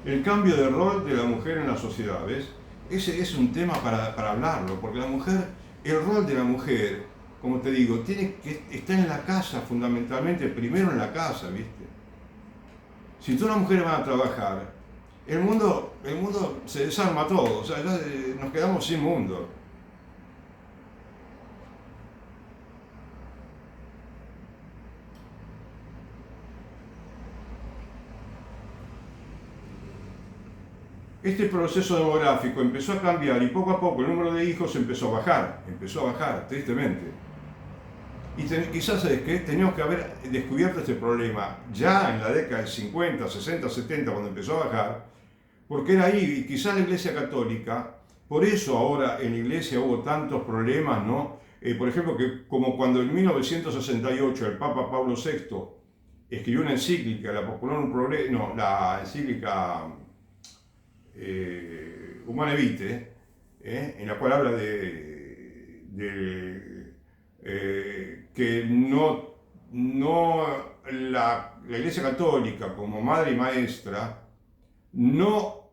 El cambio de rol de la mujer en la sociedad, ¿ves? Ese es un tema para hablarlo, porque el rol de la mujer, como te digo, tiene que estar en la casa fundamentalmente, primero en la casa, ¿viste? Si todas las mujeres van a trabajar, el mundo se desarma todo, o sea, ya nos quedamos sin mundo. Este proceso demográfico empezó a cambiar y poco a poco el número de hijos empezó a bajar, tristemente. Y quizás, ¿sabes qué? Teníamos que haber descubierto este problema ya en la década del 50, 60, 70, cuando empezó a bajar, porque era ahí, y quizás la Iglesia Católica, por eso ahora en la Iglesia hubo tantos problemas, ¿no? Por ejemplo, que como cuando en 1968 el Papa Pablo VI escribió una encíclica, la Popularum Progressio, no, la encíclica Humanae Vitae, en la cual habla que la Iglesia Católica como madre y maestra no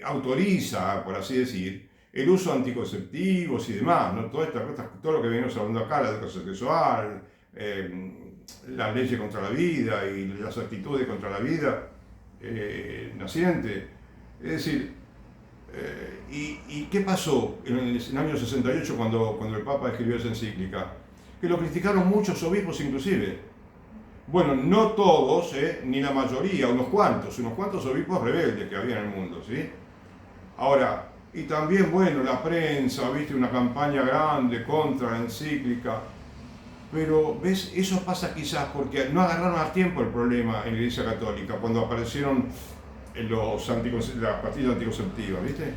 autoriza, por así decir, el uso de anticonceptivos y demás, ¿no? Todo lo que venimos hablando acá, la educación sexual, las leyes contra la vida y las actitudes contra la vida naciente. Es decir, ¿y qué pasó en el año 68 cuando el Papa escribió esa encíclica? Que lo criticaron muchos obispos inclusive. Bueno, no todos, ni la mayoría, unos cuantos obispos rebeldes que había en el mundo, ¿sí? Ahora, y también, bueno, la prensa, viste, una campaña grande contra la encíclica, pero, ¿ves? Eso pasa quizás porque no agarraron a tiempo el problema en la Iglesia Católica, cuando aparecieron las pastillas anticonceptivas, ¿viste?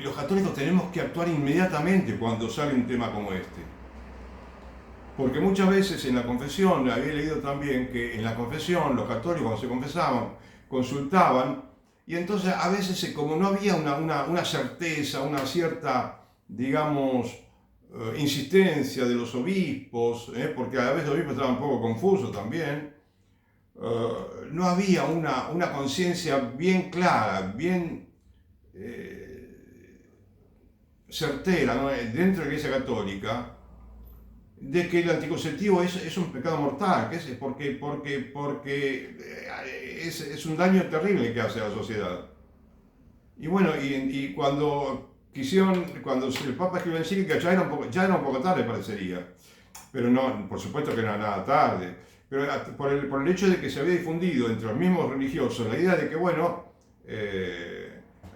Los católicos tenemos que actuar inmediatamente cuando sale un tema como este. Porque muchas veces en la confesión, había leído también que en la confesión los católicos cuando se confesaban, consultaban, y entonces a veces como no había una certeza, una cierta, digamos, insistencia de los obispos, porque a veces los obispos estaban un poco confusos también, no había una conciencia bien clara, bien certera, ¿no? Dentro de la Iglesia Católica, de que el anticonceptivo es un pecado mortal, que porque es un daño terrible que hace a la sociedad. Y bueno, y cuando el Papa escribió la encíclica, ya era un poco tarde parecería, pero no, por supuesto que no era nada tarde, pero por el hecho de que se había difundido entre los mismos religiosos la idea de que, bueno,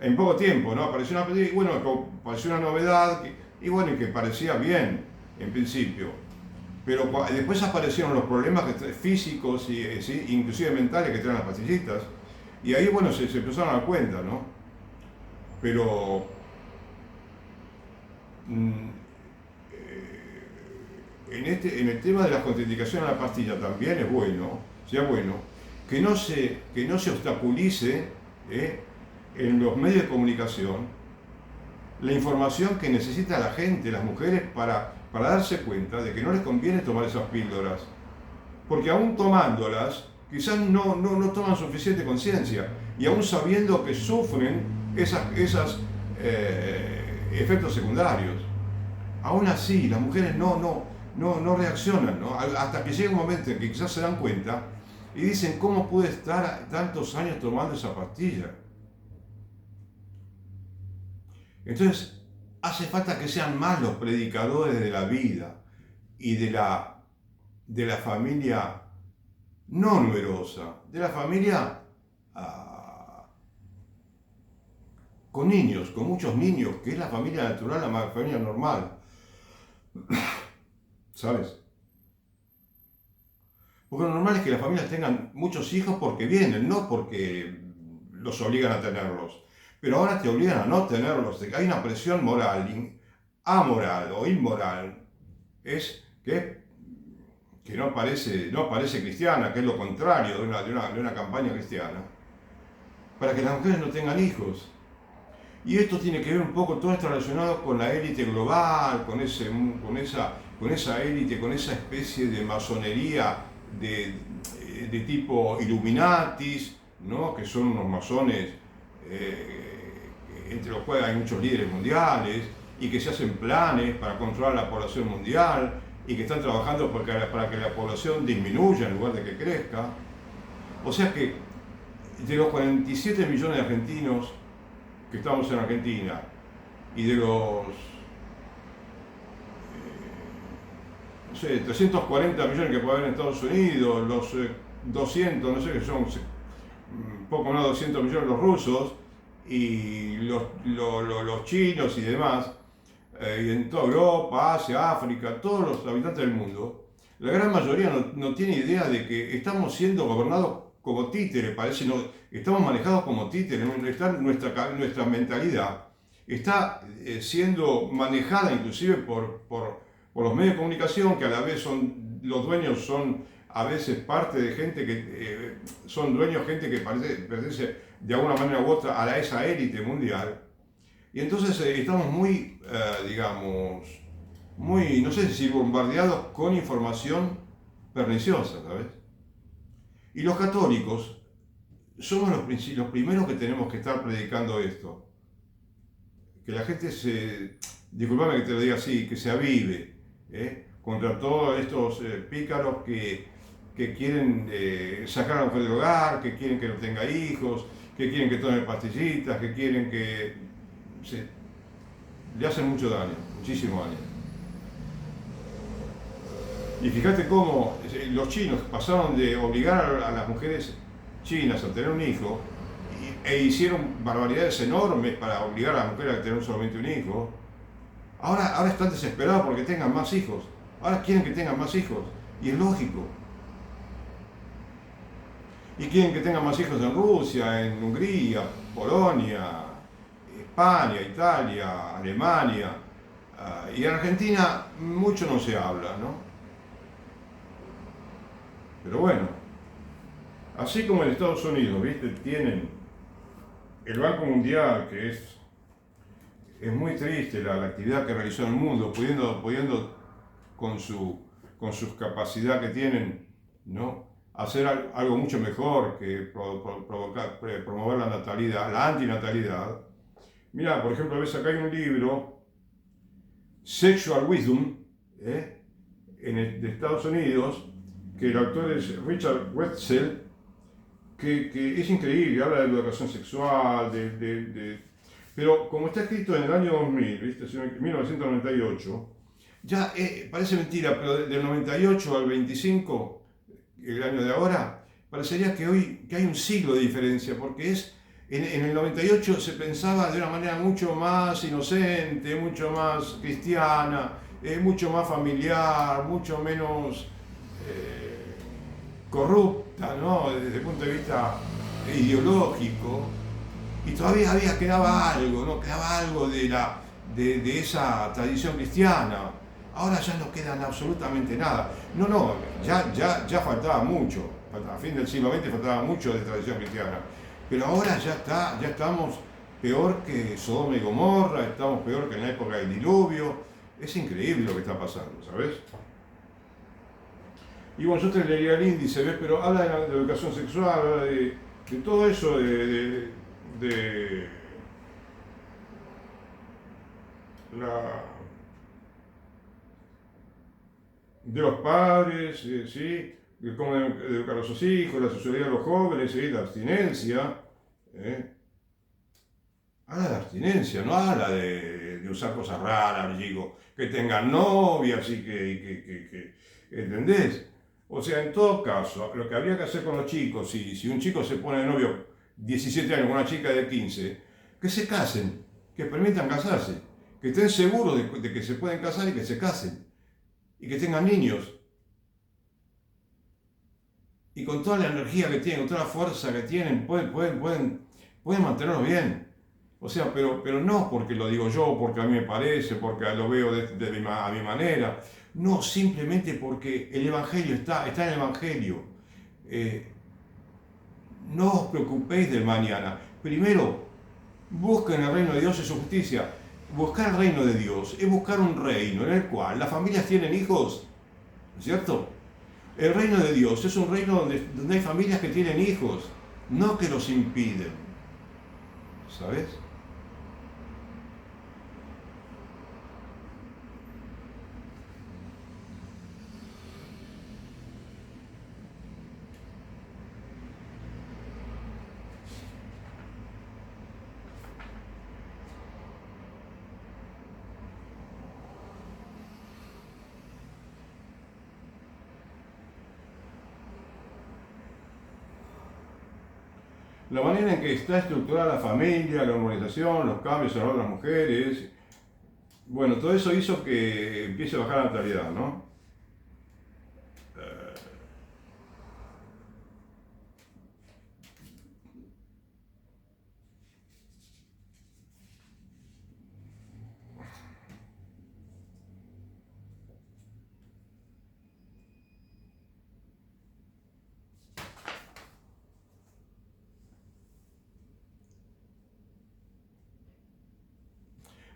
en poco tiempo, ¿no? Apareció una novedad, y bueno, y que parecía bien, en principio. Pero después aparecieron los problemas físicos y ¿sí? Inclusive mentales que traen las pastillitas. Y ahí, bueno, se empezaron a dar cuenta, ¿no? Pero mm, en el tema de la contraindicación a la pastilla también es bueno, sea bueno, que no se obstaculice en los medios de comunicación la información que necesita la gente, las mujeres, para darse cuenta de que no les conviene tomar esas píldoras. Porque aún tomándolas, quizás no toman suficiente conciencia, y aún sabiendo que sufren esas efectos secundarios. Aún así, las mujeres no reaccionan, ¿no? Hasta que llega un momento en que quizás se dan cuenta y dicen, ¿cómo pude estar tantos años tomando esa pastilla? Entonces, hace falta que sean más los predicadores de la vida y de la familia no numerosa, de la familia con niños, con muchos niños, que es la familia natural, la familia normal, ¿sabes? Porque lo normal es que las familias tengan muchos hijos porque vienen, no porque los obligan a tenerlos. Pero ahora te obligan a no tenerlos, hay una presión moral, amoral o inmoral, es que no parece cristiana, que es lo contrario de una campaña cristiana, para que las mujeres no tengan hijos. Y esto tiene que ver un poco, todo esto relacionado con la élite global, con esa élite, con esa especie de masonería de tipo Illuminatis, ¿no? Que son unos masones entre los cuales hay muchos líderes mundiales, y que se hacen planes para controlar la población mundial, y que están trabajando para que la población disminuya en lugar de que crezca. O sea que de los 47 millones de argentinos que estamos en Argentina, y de los no sé, 340 millones que puede haber en Estados Unidos, los 200, no sé qué son, poco más de 200 millones los rusos, y los chinos y demás, y en toda Europa, Asia, África, todos los habitantes del mundo, la gran mayoría no tiene idea de que estamos siendo gobernados como títeres, parece, estamos manejados como títeres, nuestra mentalidad está siendo manejada inclusive por los medios de comunicación, que a la vez los dueños son a veces parte de gente que son dueños, gente que pertenece de alguna manera u otra a esa élite mundial. Y entonces estamos digamos, no sé si bombardeados con información perniciosa, ¿sabes? Y los católicos somos los primeros que tenemos que estar predicando esto. Que la gente disculpame que te lo diga así, que se avive contra todos estos pícaros que quieren sacar a la mujer del hogar, que quieren que no tenga hijos, que quieren que tome pastillitas, que quieren que le hacen mucho daño, muchísimo daño. Y fíjate cómo los chinos pasaron de obligar a las mujeres chinas a tener un hijo e hicieron barbaridades enormes para obligar a las mujeres a tener solamente un hijo. Ahora están desesperados porque tengan más hijos. Ahora quieren que tengan más hijos. Y es lógico. Y quieren que tengan más hijos en Rusia, en Hungría, Polonia, España, Italia, Alemania. Y en Argentina mucho no se habla, ¿no? Pero bueno, así como en Estados Unidos, ¿viste? Tienen el Banco Mundial, que es muy triste la actividad que realizó en el mundo, pudiendo con su capacidad que tienen, ¿no? Hacer algo mucho mejor que promover la natalidad, la antinatalidad. Mira, por ejemplo, ves acá hay un libro, Sexual Wisdom, de Estados Unidos, que el autor es Richard Wetzel, que es increíble, habla de educación sexual, pero como está escrito en el año 2000, ¿viste? 1998, ya parece mentira, pero del 98 al 25, el año de ahora, parecería que hoy que hay un siglo de diferencia, porque en el 98 se pensaba de una manera mucho más inocente, mucho más cristiana, mucho más familiar, mucho menos corrupta, ¿no? Desde el punto de vista ideológico, y todavía quedaba algo, ¿no? Quedaba algo de esa tradición cristiana. Ahora ya no queda absolutamente nada. No, ya faltaba mucho. A fin del siglo XX faltaba mucho de tradición cristiana. Pero ahora ya estamos peor que Sodoma y Gomorra, estamos peor que en la época del diluvio. Es increíble lo que está pasando, ¿sabes? Y bueno, yo te leería el índice, ¿ves? Pero habla de la educación sexual, habla de todo eso, de los padres, ¿sí? De cómo educar a sus hijos, la sexualidad de los jóvenes, ¿sí? La abstinencia. Habla de abstinencia, no habla de usar cosas raras, digo, que tengan novias y que ¿entendés? O sea, en todo caso, lo que habría que hacer con los chicos, si un chico se pone de novio 17 años con una chica de 15, que se casen, que permitan casarse, que estén seguros de que se pueden casar y que se casen, y que tengan niños. Y con toda la energía que tienen, con toda la fuerza que tienen, pueden mantenerlos bien. O sea, pero no porque lo digo yo, porque a mí me parece, porque lo veo a mi manera. No, simplemente porque el Evangelio está en el Evangelio. No os preocupéis del mañana. Primero, busquen el reino de Dios y su justicia. Buscar el reino de Dios es buscar un reino en el cual las familias tienen hijos, ¿cierto? El reino de Dios es un reino donde hay familias que tienen hijos, no que los impiden, ¿sabes? La manera en que está estructurada la familia, la organización, los cambios en el rol de las mujeres, bueno, todo eso hizo que empiece a bajar la natalidad, ¿no?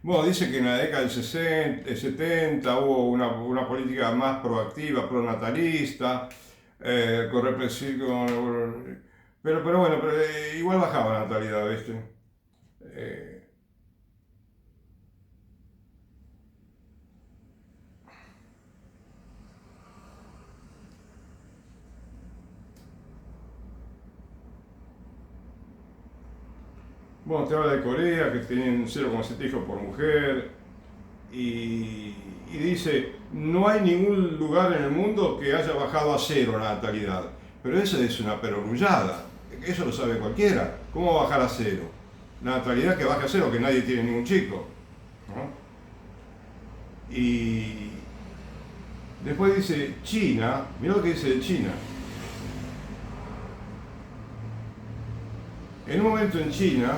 Bueno, dice que en la década del 60, 70 hubo una política más proactiva, pronatalista, con represión, pero bueno, igual bajaba la natalidad, ¿viste? Eh, bueno, te habla de Corea, que tienen 0,7 hijos por mujer. y dice, no hay ningún lugar en el mundo que haya bajado a cero la natalidad. Pero eso es una perogrullada, eso lo sabe cualquiera. ¿Cómo va a bajar a cero? La natalidad que baja a cero, que nadie tiene ningún chico, ¿no? Y después dice China, mirá lo que dice de China. En un momento en China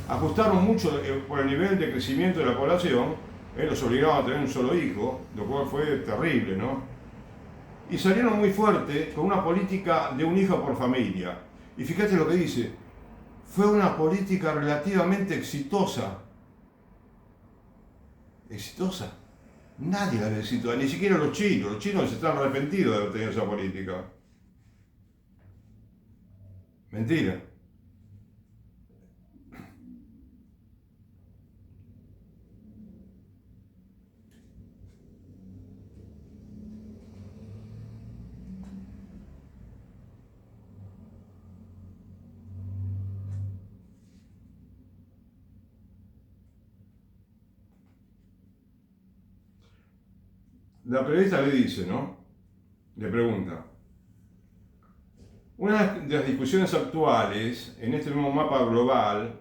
ajustaron mucho por el nivel de crecimiento de la población, los obligaban a tener un solo hijo, lo cual fue terrible, ¿no? Y salieron muy fuerte con una política de un hijo por familia. Y fíjate lo que dice, fue una política relativamente exitosa. ¿Exitosa? Nadie la necesitó, ni siquiera los chinos se están arrepentidos de haber tenido esa política. Mentira. La periodista le dice, ¿no? Le pregunta. Una de las discusiones actuales en este nuevo mapa global,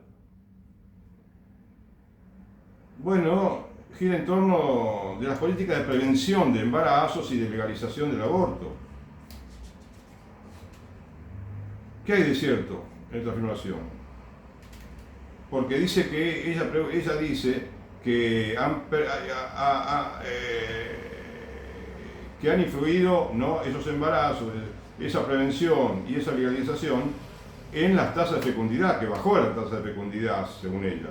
bueno, gira en torno de las políticas de prevención de embarazos y de legalización del aborto. ¿Qué hay de cierto en esta afirmación? Porque dice que ella dice que que han influido, ¿no?, esos embarazos, esa prevención y esa legalización en las tasas de fecundidad, que bajó la tasa de fecundidad según ella.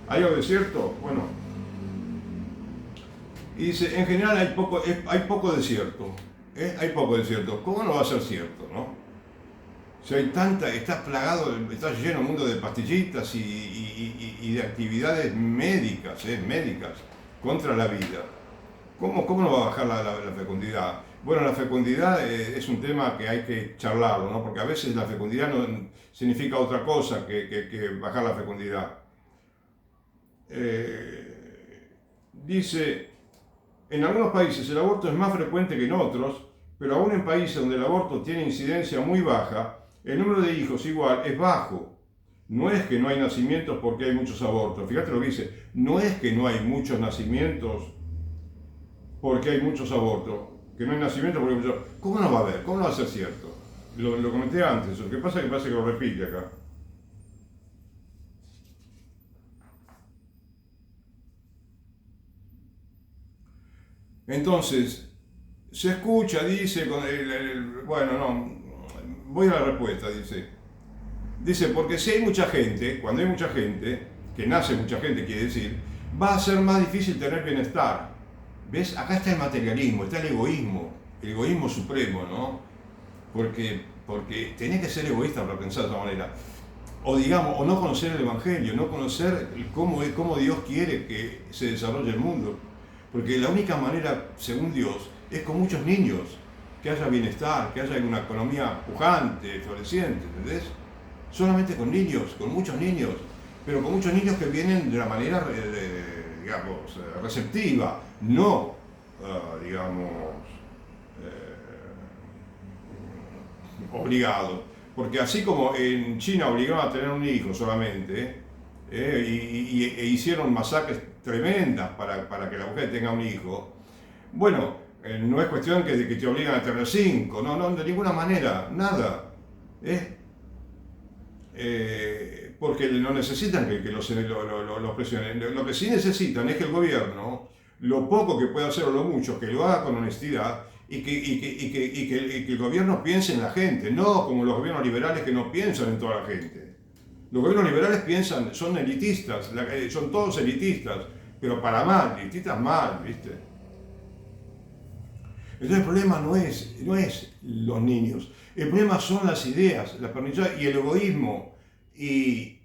¿Hay algo de cierto? Bueno. Y dice, en general hay poco de cierto. Hay poco de cierto. ¿Cómo no va a ser cierto, no? Si hay está plagado, está lleno el mundo de pastillitas y de actividades médicas contra la vida. ¿Cómo no va a bajar la fecundidad? Bueno, la fecundidad es un tema que hay que charlarlo, ¿no? Porque a veces la fecundidad no significa otra cosa que bajar la fecundidad. Dice, en algunos países el aborto es más frecuente que en otros, pero aún en países donde el aborto tiene incidencia muy baja, el número de hijos igual es bajo. No es que no hay nacimientos porque hay muchos abortos. Fíjate lo que dice, no es que no hay muchos nacimientos porque hay muchos abortos, que no hay nacimientos porque hay muchos... ¿Cómo no va a haber? ¿Cómo no va a ser cierto? Lo comenté antes, lo que pasa es que lo repite acá. Entonces, se escucha, dice, bueno, no, voy a la respuesta, dice, porque si hay mucha gente, cuando hay mucha gente, que nace mucha gente, quiere decir, va a ser más difícil tener bienestar. ¿Ves? Acá está el materialismo, está el egoísmo supremo, ¿no? Porque tenés que ser egoísta para pensar de esta manera. O digamos, o no conocer el Evangelio, no conocer cómo Dios quiere que se desarrolle el mundo. Porque la única manera, según Dios, es con muchos niños, que haya bienestar, que haya una economía pujante, floreciente, ¿entendés? Solamente con niños, con muchos niños, pero con muchos niños que vienen de una manera, digamos, receptiva, no, digamos, obligado. Porque así como en China obligaban a tener un hijo solamente, e hicieron masacres tremendas para que la mujer tenga un hijo, bueno, no es cuestión de que te obligan a tener 5, no, de ninguna manera, nada. Porque no necesitan que los presionen. Lo que sí necesitan es que el gobierno, lo poco que pueda hacer o lo mucho, que lo haga con honestidad y que el gobierno piense en la gente, no como los gobiernos liberales que no piensan en toda la gente. Los gobiernos liberales piensan, son elitistas, son todos elitistas, pero para mal, elitistas mal, ¿viste? Entonces el problema no es los niños, el problema son las ideas, la pernicidad y el egoísmo. Y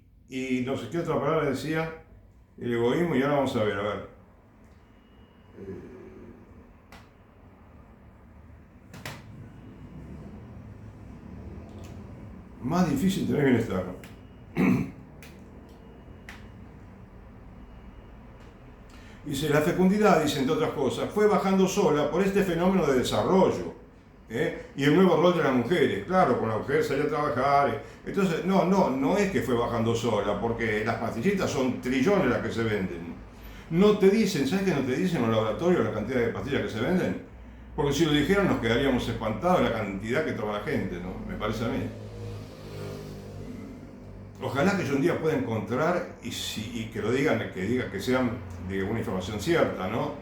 no sé qué otra palabra decía, el egoísmo, y ahora vamos a ver. Más difícil tener bienestar. Y Dice, la fecundidad, dice entre otras cosas, fue bajando sola por este fenómeno de desarrollo. Y el nuevo rol de las mujeres, claro, con la mujer salía a trabajar. Entonces, no es que fue bajando sola, porque las pastillitas son trillones las que se venden. No te dicen, ¿sabes qué no te dicen en los laboratorios la cantidad de pastillas que se venden? Porque si lo dijeran nos quedaríamos espantados de la cantidad que toma la gente, ¿no? Me parece a mí. Ojalá que yo un día pueda encontrar, y que lo digan, que sean de una información cierta, ¿no?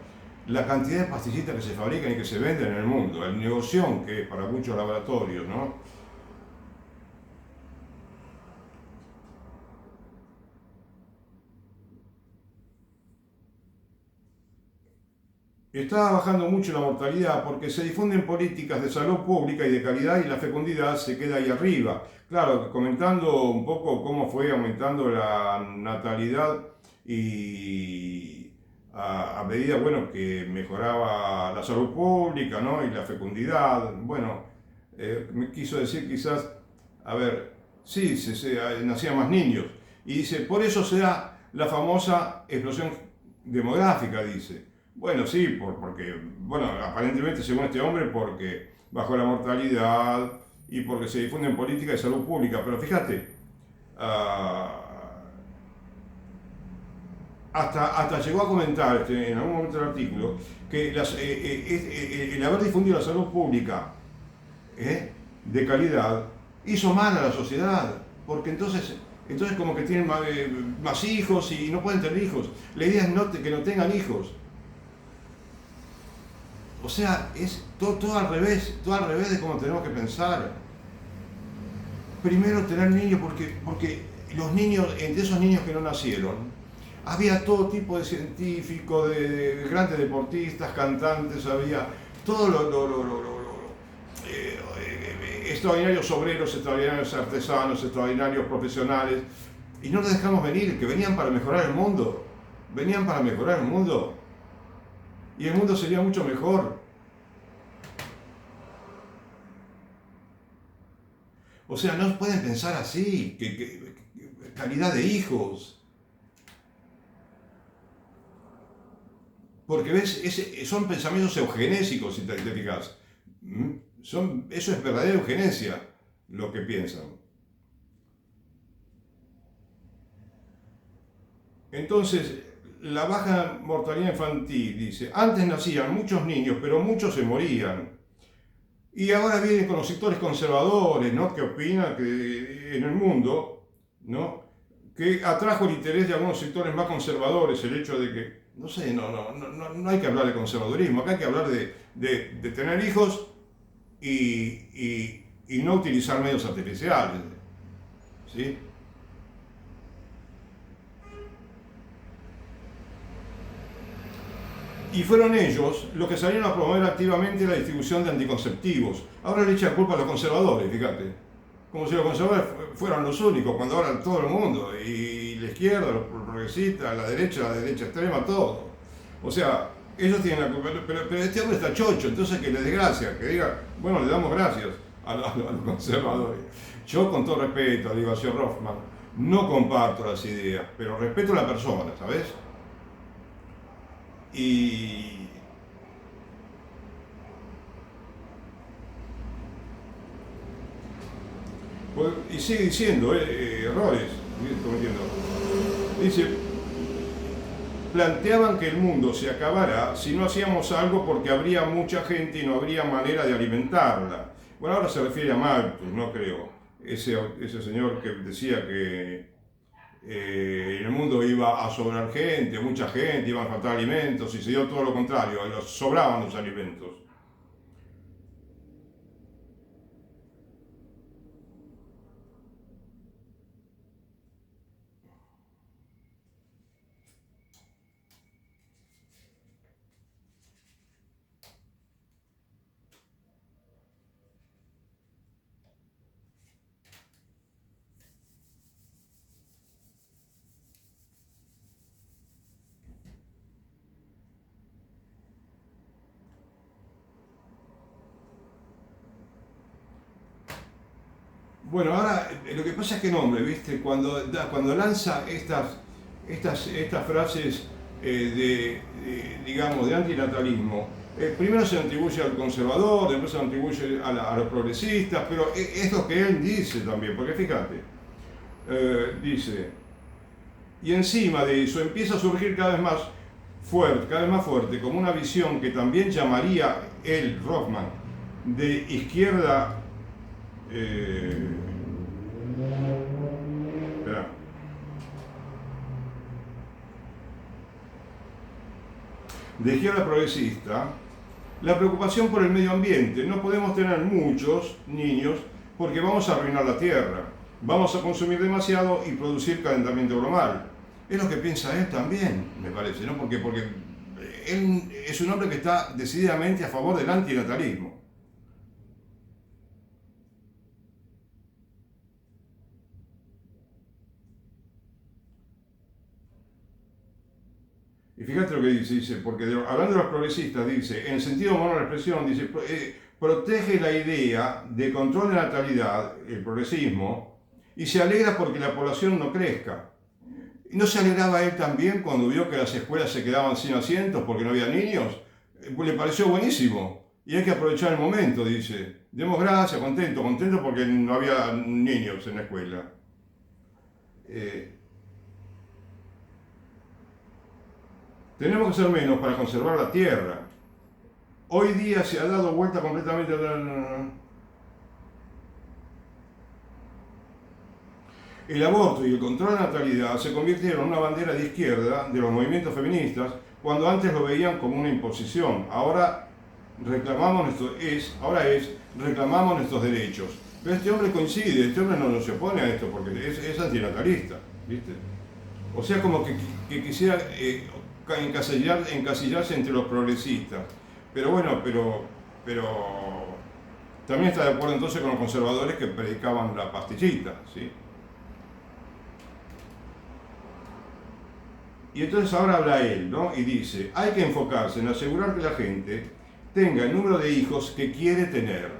La cantidad de pastillitas que se fabrican y que se venden en el mundo, el negocio que es para muchos laboratorios, ¿no? Está bajando mucho la mortalidad porque se difunden políticas de salud pública y de calidad y la fecundidad se queda ahí arriba. Claro, comentando un poco cómo fue aumentando la natalidad y a medida, bueno, que mejoraba la salud pública, ¿no? Y la fecundidad, bueno, me quiso decir quizás, a ver, sí, nacían más niños. Y dice, por eso se da la famosa explosión demográfica, dice. Bueno, sí, porque, bueno, aparentemente según este hombre, porque bajó la mortalidad y porque se difunden políticas de salud pública. Pero fíjate, hasta llegó a comentar en algún momento del artículo que el haber difundido la salud pública de calidad hizo mal a la sociedad, porque entonces como que tienen más hijos y no pueden tener hijos. La idea es que no tengan hijos. O sea, es todo al revés de cómo tenemos que pensar. Primero tener niños porque los niños, entre esos niños que no nacieron, había todo tipo de científicos, de grandes deportistas, cantantes, había todo extraordinarios obreros, extraordinarios artesanos, extraordinarios profesionales, y no los dejamos venir, que venían para mejorar el mundo, y el mundo sería mucho mejor. O sea, no pueden pensar así, que calidad de hijos. Porque ves, son pensamientos eugenésicos, si te fijas. Eso es verdadera eugenesia, lo que piensan. Entonces, la baja mortalidad infantil, dice, antes nacían muchos niños, pero muchos se morían. Y ahora vienen con los sectores conservadores, ¿no? Que opinan que en el mundo, ¿no? Que atrajo el interés de algunos sectores más conservadores el hecho de que, no sé, no hay que hablar de conservadurismo, acá hay que hablar de tener hijos y no utilizar medios artificiales, ¿sí? Y fueron ellos los que salieron a promover activamente la distribución de anticonceptivos. Ahora le echan culpa a los conservadores, fíjate. Como si los conservadores fueran los únicos, cuando ahora todo el mundo, y la izquierda, los progresistas, la derecha extrema, todo. O sea, ellos tienen la culpa, pero este hombre está chocho, entonces que le dé gracias, que diga, bueno, le damos gracias a los conservadores. Yo, con todo respeto, digo a señor Rothman, no comparto las ideas, pero respeto a la persona, ¿sabes? Y sigue diciendo, errores, cometiendo. Dice, planteaban que el mundo se acabará si no hacíamos algo porque habría mucha gente y no habría manera de alimentarla. Bueno, ahora se refiere a Malthus, no creo. Ese señor que decía que en el mundo iba a sobrar gente, mucha gente, iban a faltar alimentos, y se dio todo lo contrario, sobraban los alimentos. Bueno, ahora lo que pasa es que no, hombre, ¿viste? Cuando lanza estas frases digamos, de antinatalismo, primero se atribuye al conservador, después se atribuye a los progresistas, pero es lo que él dice también, porque fíjate, dice, y encima de eso empieza a surgir cada vez más fuerte, como una visión que también llamaría él, Rothman, de izquierda, espera, de izquierda progresista, la preocupación por el medio ambiente. No podemos tener muchos niños porque vamos a arruinar la Tierra, vamos a consumir demasiado y producir calentamiento global. Es lo que piensa él también, me parece, ¿no? Porque él es un hombre que está decididamente a favor del antinatalismo. Y fíjate lo que dice, porque hablando de los progresistas, dice, en el sentido moral de la expresión, dice, protege la idea de control de natalidad, el progresismo, y se alegra porque la población no crezca. ¿Y no se alegraba él también cuando vio que las escuelas se quedaban sin asientos porque no había niños? Pues le pareció buenísimo. Y hay que aprovechar el momento, dice. Demos gracias, contento porque no había niños en la escuela. Tenemos que ser menos para conservar la tierra. Hoy día se ha dado vuelta completamente. El aborto y el control de la natalidad se convirtieron en una bandera de izquierda de los movimientos feministas cuando antes lo veían como una imposición. Ahora reclamamos nuestros derechos. Pero este hombre coincide, este hombre no se opone a esto porque es antinatalista, ¿viste? O sea, como que quisiera encasillarse entre los progresistas. Pero bueno, pero también está de acuerdo entonces con los conservadores que predicaban la pastillita, ¿sí? Y entonces ahora habla él, ¿no? Y dice, hay que enfocarse en asegurar que la gente tenga el número de hijos que quiere tener.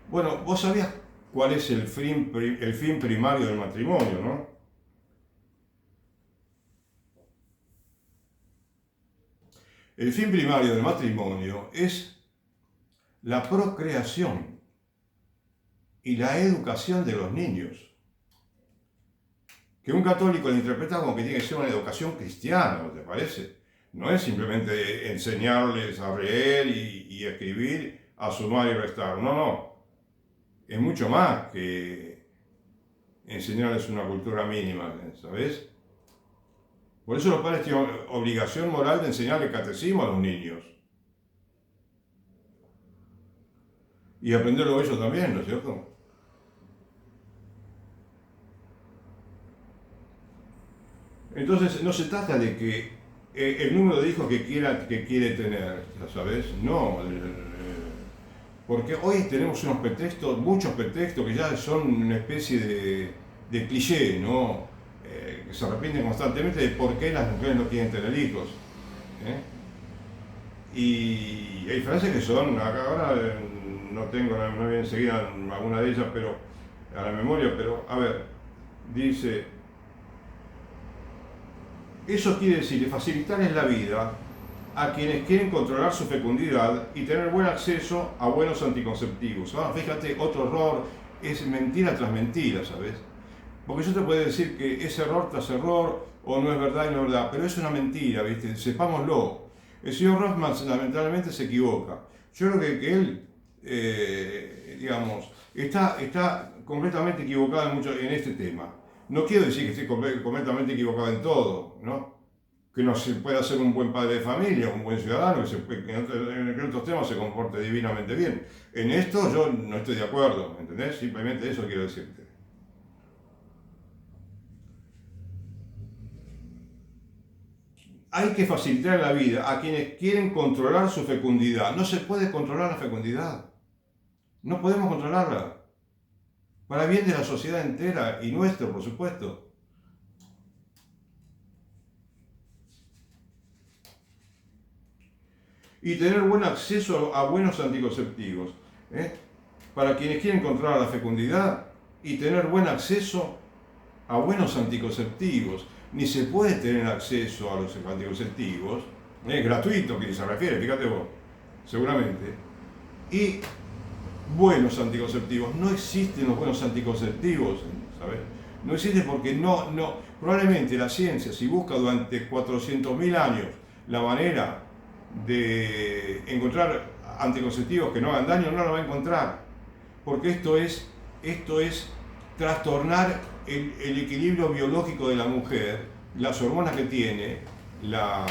Bueno, vos sabías cuál es el fin primario del matrimonio, ¿no? El fin primario del matrimonio es la procreación y la educación de los niños. Que un católico lo interpreta como que tiene que ser una educación cristiana, ¿no te parece? No es simplemente enseñarles a leer y escribir, a sumar y restar. No. Es mucho más que enseñarles una cultura mínima, ¿sabes? Por eso los padres tienen obligación moral de enseñarle catecismo a los niños. Y aprenderlo ellos también, ¿no es cierto? Entonces no se trata de que el número de hijos que quiere tener, ¿sabes? No, porque hoy tenemos muchos pretextos que ya son una especie de cliché, ¿no? Que se repiten constantemente de por qué las mujeres no quieren tener hijos. Y hay frases que son, acá ahora no voy enseguida alguna de ellas, pero a la memoria, pero a ver, dice, eso quiere decir facilitarles la vida a quienes quieren controlar su fecundidad y tener buen acceso a buenos anticonceptivos. Ahora, fíjate, otro error es mentira tras mentira, ¿sabes? Porque yo te puedo decir que es error tras error, o no es verdad y no es verdad, pero es una mentira, ¿viste? Sepámoslo. El señor Rothman lamentablemente se equivoca. Yo creo que él, digamos, está completamente equivocado en este tema. No quiero decir que esté completamente equivocado en todo, ¿no? Que no se pueda ser un buen padre de familia, un buen ciudadano, que en otros temas se comporte divinamente bien. En esto yo no estoy de acuerdo, ¿entendés? Simplemente eso quiero decirte. Hay que facilitar la vida a quienes quieren controlar su fecundidad. No se puede controlar la fecundidad. No podemos controlarla. Para bien de la sociedad entera y nuestro, por supuesto. Y tener buen acceso a buenos anticonceptivos. Para quienes quieren controlar la fecundidad y tener buen acceso a buenos anticonceptivos. ni se puede tener acceso a los anticonceptivos, es gratuito que se refiere, fíjate vos, seguramente, y buenos anticonceptivos, no existen los buenos anticonceptivos, ¿sabes? No existe porque probablemente la ciencia, si busca durante 400.000 años la manera de encontrar anticonceptivos que no hagan daño, no lo va a encontrar, porque esto es trastornar el equilibrio biológico de la mujer, las hormonas que tiene, la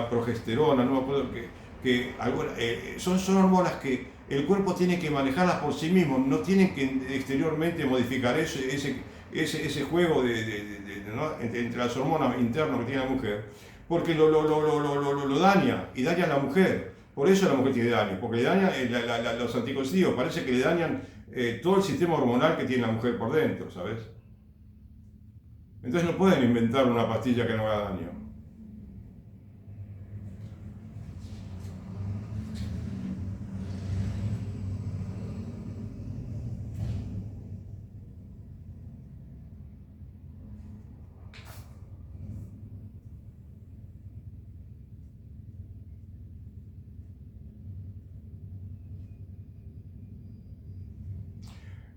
progesterona, no me acuerdo son hormonas que el cuerpo tiene que manejarlas por sí mismo, no tiene que exteriormente modificar ese juego ¿no? entre las hormonas internas que tiene la mujer, porque lo daña y daña a la mujer. Por eso la mujer tiene daño, porque le dañan los anticonceptivos, parece que le dañan todo el sistema hormonal que tiene la mujer por dentro, ¿sabes? Entonces no pueden inventar una pastilla que no haga daño.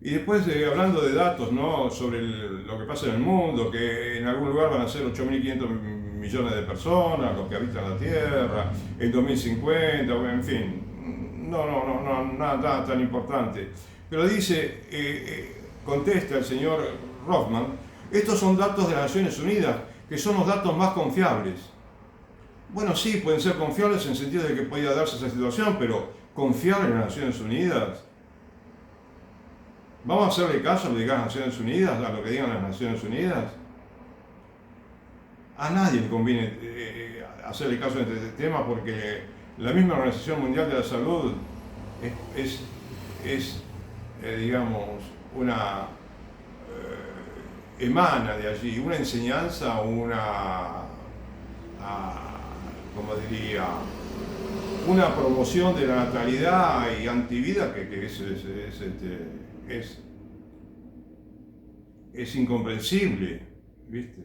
Y después, hablando de datos, ¿no? Sobre lo que pasa en el mundo, que en algún lugar van a ser 8.500 millones de personas los que habitan la Tierra, en 2050, en fin, nada tan importante. Pero dice, contesta el señor Rothman, estos son datos de las Naciones Unidas, que son los datos más confiables. Bueno, sí, pueden ser confiables en el sentido de que podía darse esa situación, pero confiar en las Naciones Unidas. ¿Vamos a hacerle caso a lo que digan las Naciones Unidas, a lo que digan las Naciones Unidas? A nadie le conviene hacerle caso a este tema porque la misma Organización Mundial de la Salud digamos, emana de allí una enseñanza, como diría, una promoción de la natalidad y antivida que es incomprensible, ¿viste?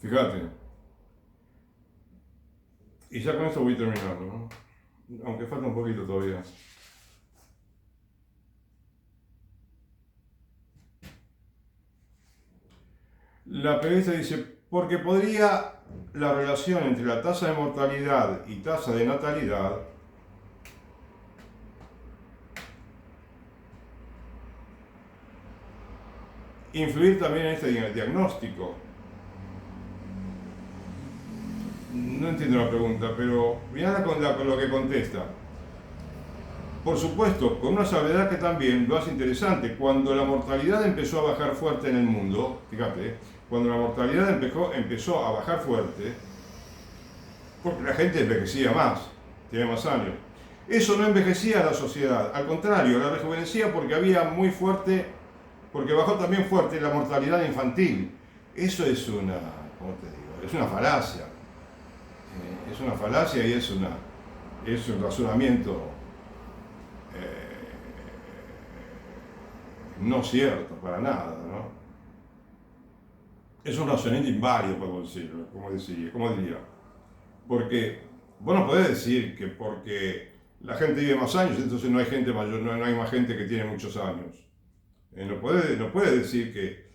Fíjate. Y ya con esto voy terminando, ¿no? Aunque falta un poquito todavía. La periodista dice, porque podría la relación entre la tasa de mortalidad y tasa de natalidad influir también en este diagnóstico. No entiendo la pregunta, pero mirá con lo que contesta. Por supuesto, con una salvedad que también lo hace interesante. Cuando la mortalidad empezó a bajar fuerte en el mundo, fíjate, cuando la mortalidad empezó a bajar fuerte, porque la gente envejecía más, tiene más años. Eso no envejecía a la sociedad, al contrario, la rejuvenecía porque porque bajó también fuerte la mortalidad infantil. Eso es ¿cómo te digo? Es una falacia. Es una falacia y es un razonamiento no cierto para nada, ¿no? Es un razonamiento inválido, podemos decirlo, como diría. Porque vos no podés decir que porque la gente vive más años, entonces no hay gente mayor, no hay más gente que tiene muchos años. No puede decir que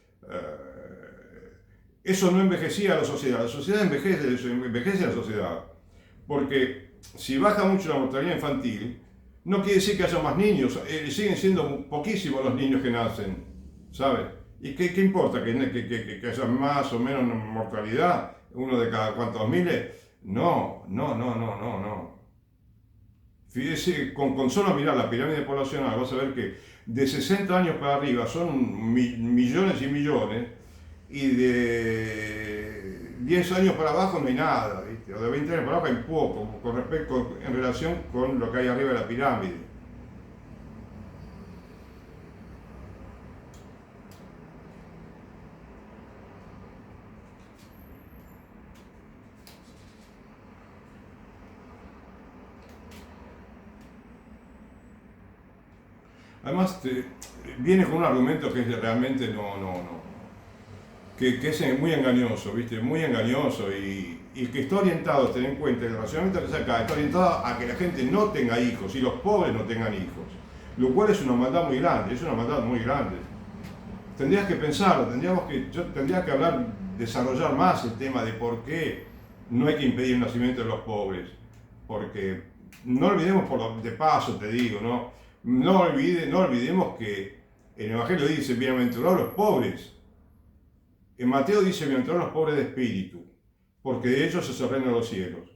eso no envejecía a la sociedad envejece a la sociedad. Porque si baja mucho la mortalidad infantil, no quiere decir que haya más niños, siguen siendo poquísimos los niños que nacen, ¿sabes? ¿Y qué importa? ¿Que haya más o menos mortalidad? ¿Uno de cada cuantos miles? No. Fíjese, con solo mirar la pirámide poblacional vas a ver que de 60 años para arriba son millones y millones, y de 10 años para abajo no hay nada, ¿viste? O de 20 años para abajo hay poco con respecto, en relación con lo que hay arriba de la pirámide. Además, viene con un argumento que es realmente que es muy engañoso, ¿viste? Muy engañoso y que está orientado, ten en cuenta, el racionamiento que saca está orientado a que la gente no tenga hijos y los pobres no tengan hijos, lo cual es una maldad muy grande, es una maldad muy grande. Tendrías que pensarlo, yo tendría que hablar, desarrollar más el tema de por qué no hay que impedir el nacimiento de los pobres, porque no olvidemos, de paso te digo, no olvidemos que el Evangelio dice, bienaventurados los pobres. En Mateo dice, bienaventurados los pobres de espíritu, porque de ellos es el reino de los cielos.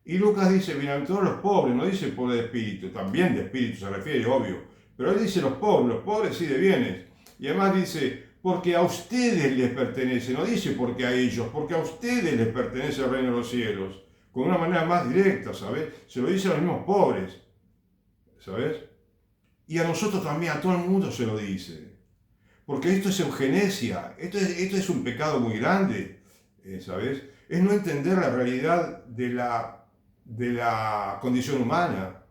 Y Lucas dice, bienaventurados los pobres, no dice pobres de espíritu, también de espíritu se refiere, obvio, pero él dice los pobres sí de bienes. Y además dice, porque a ustedes les pertenece, no dice porque a ellos, porque a ustedes les pertenece el reino de los cielos, con una manera más directa, ¿sabes? Se lo dice a los mismos pobres, ¿sabes? Y a nosotros también, a todo el mundo se lo dice. Porque esto es eugenesia, esto es un pecado muy grande, ¿sabes? Es no entender la realidad de la condición humana.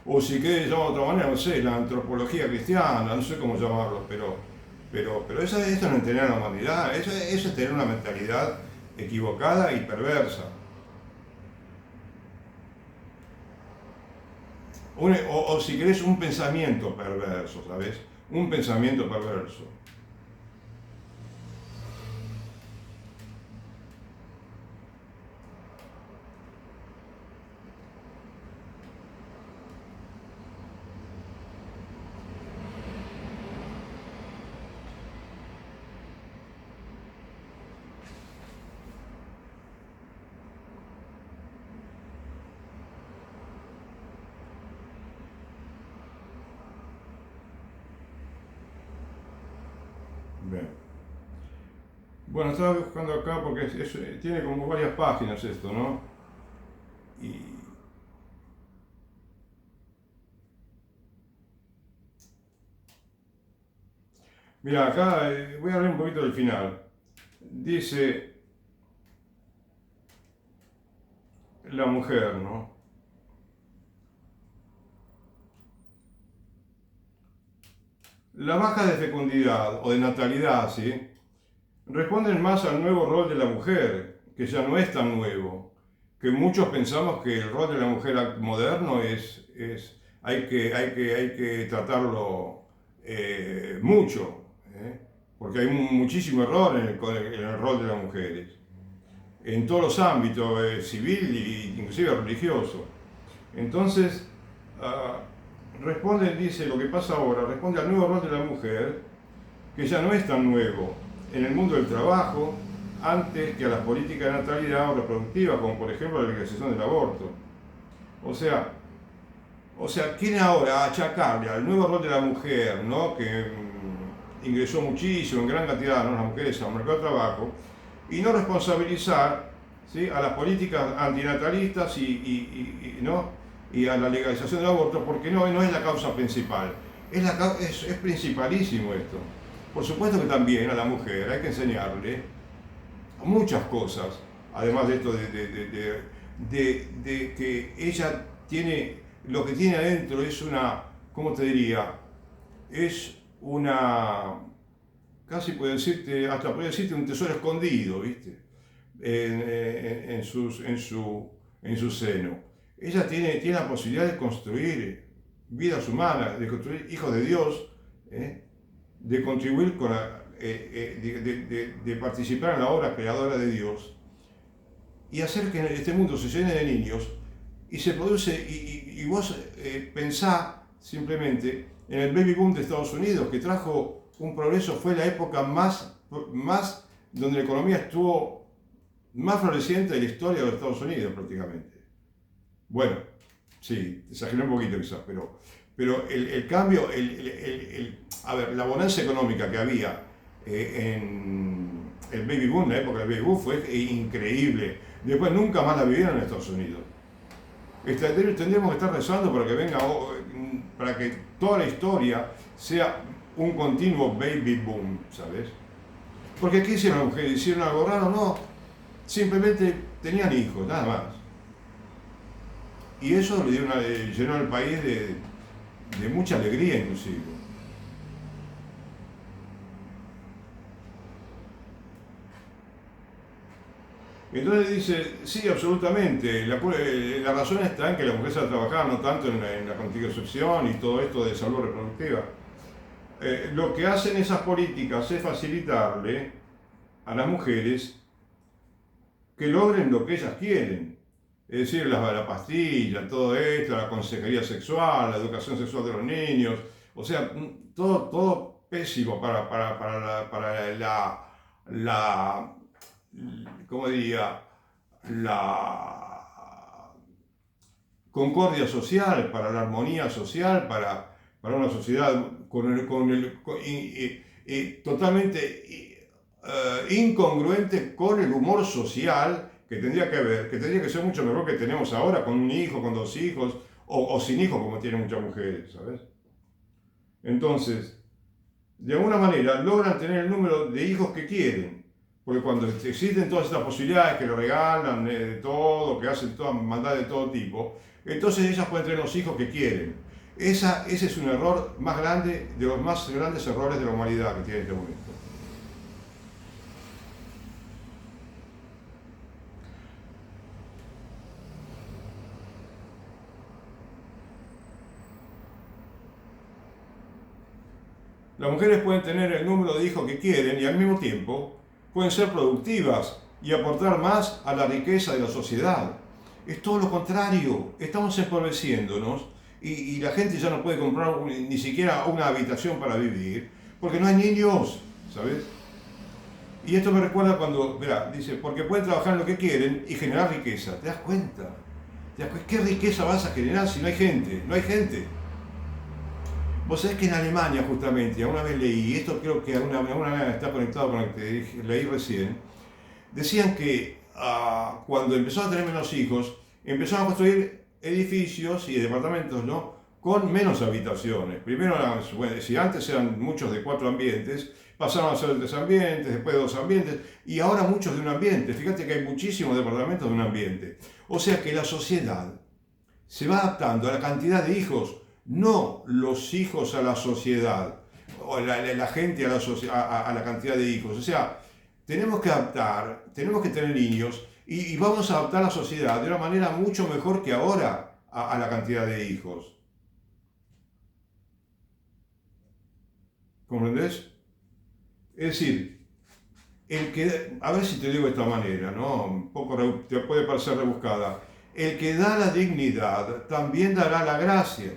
O si querés llamar de otra manera, no sé, la antropología cristiana, no sé cómo llamarlo, pero eso es no entender a la humanidad, eso es tener una mentalidad equivocada y perversa. O si querés, un pensamiento perverso, ¿sabes? Un pensamiento perverso. Bien. Bueno, estaba buscando acá porque tiene como varias páginas esto, ¿no? Y mira, acá voy a hablar un poquito del final. Dice la mujer, ¿no? La baja de fecundidad o de natalidad, ¿sí? Responden más al nuevo rol de la mujer, que ya no es tan nuevo, que muchos pensamos que el rol de la mujer moderno hay que tratarlo mucho, porque hay muchísimo error en el rol de las mujeres, en todos los ámbitos, civil e inclusive religioso. Entonces, dice lo que pasa ahora, responde al nuevo rol de la mujer, que ya no es tan nuevo, en el mundo del trabajo, antes que a las políticas de natalidad o reproductiva, como por ejemplo la legalización del aborto. O sea, quiere ahora achacarle al nuevo rol de la mujer, ¿no? Que ingresó muchísimo, en gran cantidad, ¿no? Las mujeres al mercado de trabajo, y no responsabilizar, ¿sí? A las políticas antinatalistas ¿no? Y a la legalización del aborto, porque no es la causa principal. Es principalísimo esto. Por supuesto que también a la mujer hay que enseñarle muchas cosas, además de esto de que ella lo que tiene adentro es ¿cómo te diría? Es casi hasta puede decirte un tesoro escondido, ¿viste? En su seno. Ella tiene la posibilidad de construir vidas humanas, de construir hijos de Dios, de contribuir de participar en la obra creadora de Dios y hacer que este mundo se llene de niños y se produce, y vos pensá simplemente en el baby boom de Estados Unidos, que trajo un progreso, fue la época más donde la economía estuvo más floreciente de la historia de los Estados Unidos prácticamente. Bueno, sí, exageré un poquito quizás, Pero el cambio, a ver, la bonanza económica que había en el baby boom, la época del baby boom, fue increíble. Después nunca más la vivieron en Estados Unidos. Tendríamos que estar rezando para que venga, para que toda la historia sea un continuo baby boom, ¿sabes? Porque ¿qué hicieron las mujeres? ¿Hicieron algo raro? No, simplemente tenían hijos, nada más. Y eso llenó al país de mucha alegría inclusive. Entonces dice, sí, absolutamente, la razón está en que la mujer se ha trabajado no tanto en la anticoncepción y todo esto de salud reproductiva. Lo que hacen esas políticas es facilitarle a las mujeres que logren lo que ellas quieren. Es decir, la pastilla, todo esto, la consejería sexual, la educación sexual de los niños, o sea, todo pésimo para la ¿cómo diría? La concordia social, para la armonía social, para una sociedad totalmente incongruente con el humor social que tendría que haber, que tendría que ser mucho mejor que tenemos ahora, con un hijo, con dos hijos, o sin hijos, como tienen muchas mujeres, ¿sabes? Entonces, de alguna manera logran tener el número de hijos que quieren, porque cuando existen todas estas posibilidades que le regalan de todo, que hacen todas maldades de todo tipo, entonces ellas pueden tener los hijos que quieren. Ese es un error más grande, de los más grandes errores de la humanidad que tiene en este momento. Las mujeres pueden tener el número de hijos que quieren y al mismo tiempo pueden ser productivas y aportar más a la riqueza de la sociedad. Es todo lo contrario, estamos empobreciéndonos y la gente ya no puede comprar ni siquiera una habitación para vivir porque no hay niños, ¿sabes? Y esto me recuerda cuando, mira, dice, porque pueden trabajar en lo que quieren y generar riqueza. ¿Te das cuenta? ¿Qué riqueza vas a generar si no hay gente? No hay gente. Vos sabés que en Alemania, justamente, alguna vez leí, y esto creo que alguna vez está conectado con lo que leí recién, decían que cuando empezaron a tener menos hijos, empezaron a construir edificios y departamentos, ¿no? Con menos habitaciones. Primero, bueno, si antes eran muchos de 4 ambientes, pasaron a ser de 3 ambientes, después de 2 ambientes, y ahora muchos de un ambiente. Fíjate que hay muchísimos departamentos de un ambiente. O sea que la sociedad se va adaptando a la cantidad de hijos, no los hijos a la sociedad, o la gente a la cantidad de hijos. O sea, tenemos que adaptar, tenemos que tener niños y vamos a adaptar la sociedad de una manera mucho mejor que ahora a la cantidad de hijos. ¿Comprendés? Es decir, a ver si te digo de esta manera, ¿no? Un poco te puede parecer rebuscada. El que da la dignidad también dará la gracia.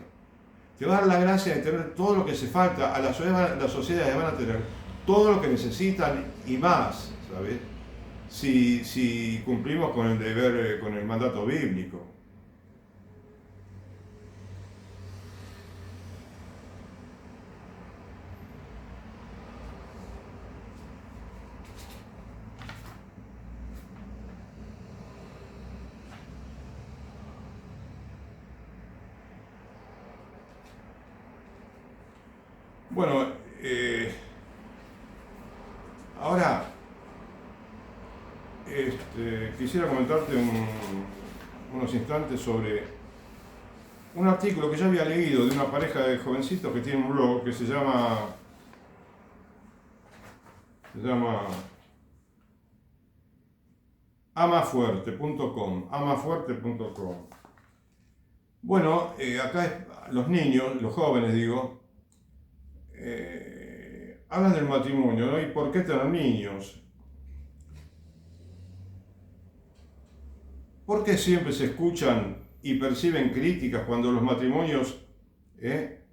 Te va a dar la gracia de tener todo lo que hace falta. A la sociedad van a tener todo lo que necesitan y más, ¿sabes? Si cumplimos con el deber, con el mandato bíblico. Bueno, ahora quisiera comentarte unos instantes sobre un artículo que ya había leído de una pareja de jovencitos que tiene un blog que se llama amafuerte.com. Bueno, acá los niños, los jóvenes digo, hablan del matrimonio, ¿no? ¿Y por qué tener niños? ¿Por qué siempre se escuchan y perciben críticas cuando los matrimonios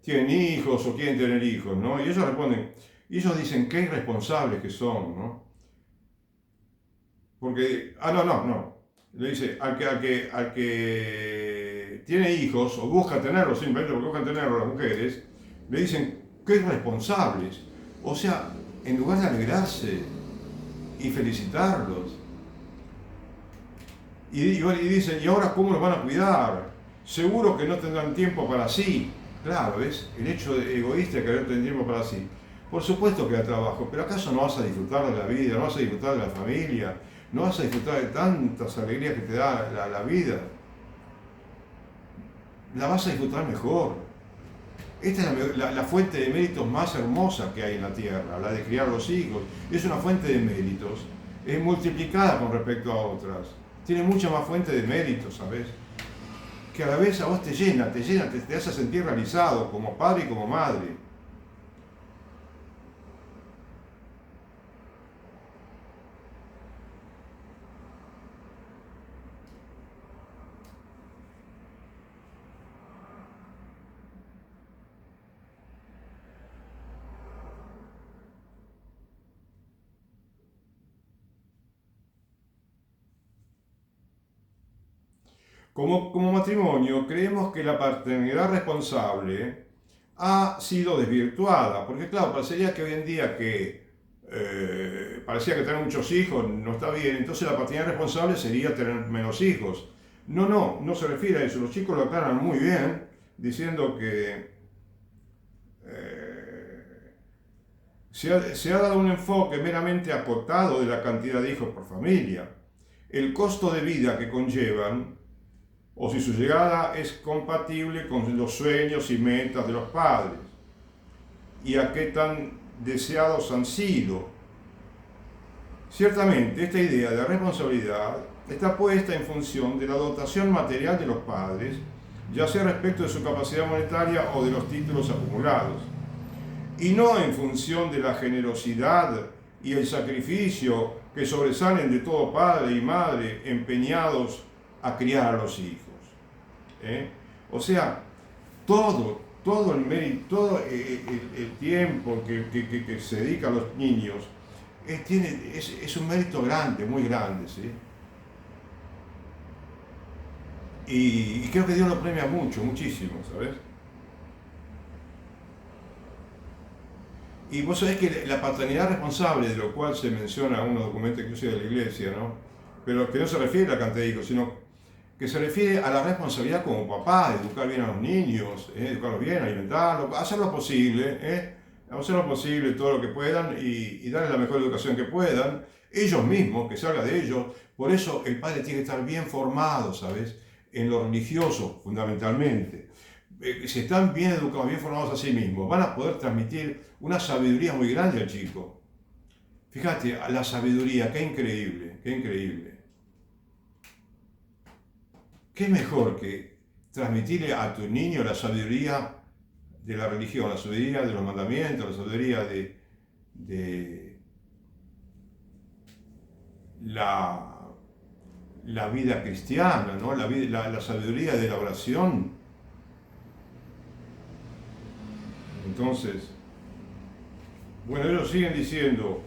tienen hijos o quieren tener hijos, ¿no? Y ellos responden, y ellos dicen qué irresponsables que son, ¿no? Porque, no. Le dice, al que tiene hijos o busca tenerlos, simplemente porque buscan tenerlos las mujeres, le dicen que irresponsables. O sea, en lugar de alegrarse y felicitarlos, y dicen, ¿y ahora cómo los van a cuidar? Seguro que no tendrán tiempo para sí. Claro, es el hecho egoísta de querer tener tiempo para sí. Por supuesto que da trabajo, pero ¿acaso no vas a disfrutar de la vida, no vas a disfrutar de la familia, no vas a disfrutar de tantas alegrías que te da la vida? La vas a disfrutar mejor. Esta es la fuente de méritos más hermosa que hay en la tierra, la de criar los hijos. Es una fuente de méritos, es multiplicada con respecto a otras. Tiene mucha más fuente de méritos, ¿sabes? Que a la vez a vos te llena, te hace sentir realizado como padre y como madre. Como matrimonio, creemos que la paternidad responsable ha sido desvirtuada, porque claro, parecería que hoy en día parecía que tener muchos hijos no está bien, entonces la paternidad responsable sería tener menos hijos. No se refiere a eso, los chicos lo aclaran muy bien, diciendo que se ha dado un enfoque meramente acotado de la cantidad de hijos por familia. El costo de vida que conllevan, o si su llegada es compatible con los sueños y metas de los padres, y a qué tan deseados han sido. Ciertamente, esta idea de responsabilidad está puesta en función de la dotación material de los padres, ya sea respecto de su capacidad monetaria o de los títulos acumulados, y no en función de la generosidad y el sacrificio que sobresalen de todo padre y madre empeñados a criar a los hijos. O sea, todo el mérito, todo el tiempo que se dedica a los niños es un mérito grande, muy grande, ¿sí? Y creo que Dios lo premia mucho, muchísimo, ¿sabes? Y vos sabés que la paternidad responsable, de lo cual se menciona en unos documentos que yo sé de la iglesia, ¿no? Pero que no se refiere a la cantidad de hijos, sino que se refiere a la responsabilidad como papá, de educar bien a los niños, educarlos bien, alimentarlos, hacer lo posible, todo lo que puedan y darles la mejor educación que puedan, ellos mismos, que salga de ellos. Por eso el padre tiene que estar bien formado, ¿sabes? En lo religioso, fundamentalmente. Si están bien educados, bien formados a sí mismos, van a poder transmitir una sabiduría muy grande al chico. Fíjate, la sabiduría, qué increíble, qué increíble. ¿Qué mejor que transmitirle a tu niño la sabiduría de la religión, la sabiduría de los mandamientos, la sabiduría de la vida cristiana, ¿no? La sabiduría de la oración? Entonces, bueno, ellos siguen diciendo,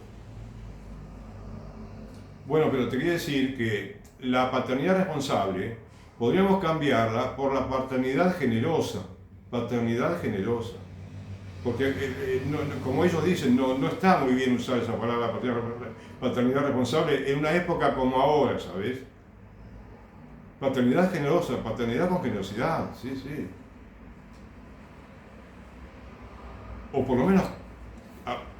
bueno, pero te quería decir que la paternidad responsable podríamos cambiarla por la paternidad generosa. Paternidad generosa. Porque, como ellos dicen, no está muy bien usar esa palabra paternidad responsable en una época como ahora, ¿sabes? Paternidad generosa, paternidad con generosidad, sí, sí. O por lo menos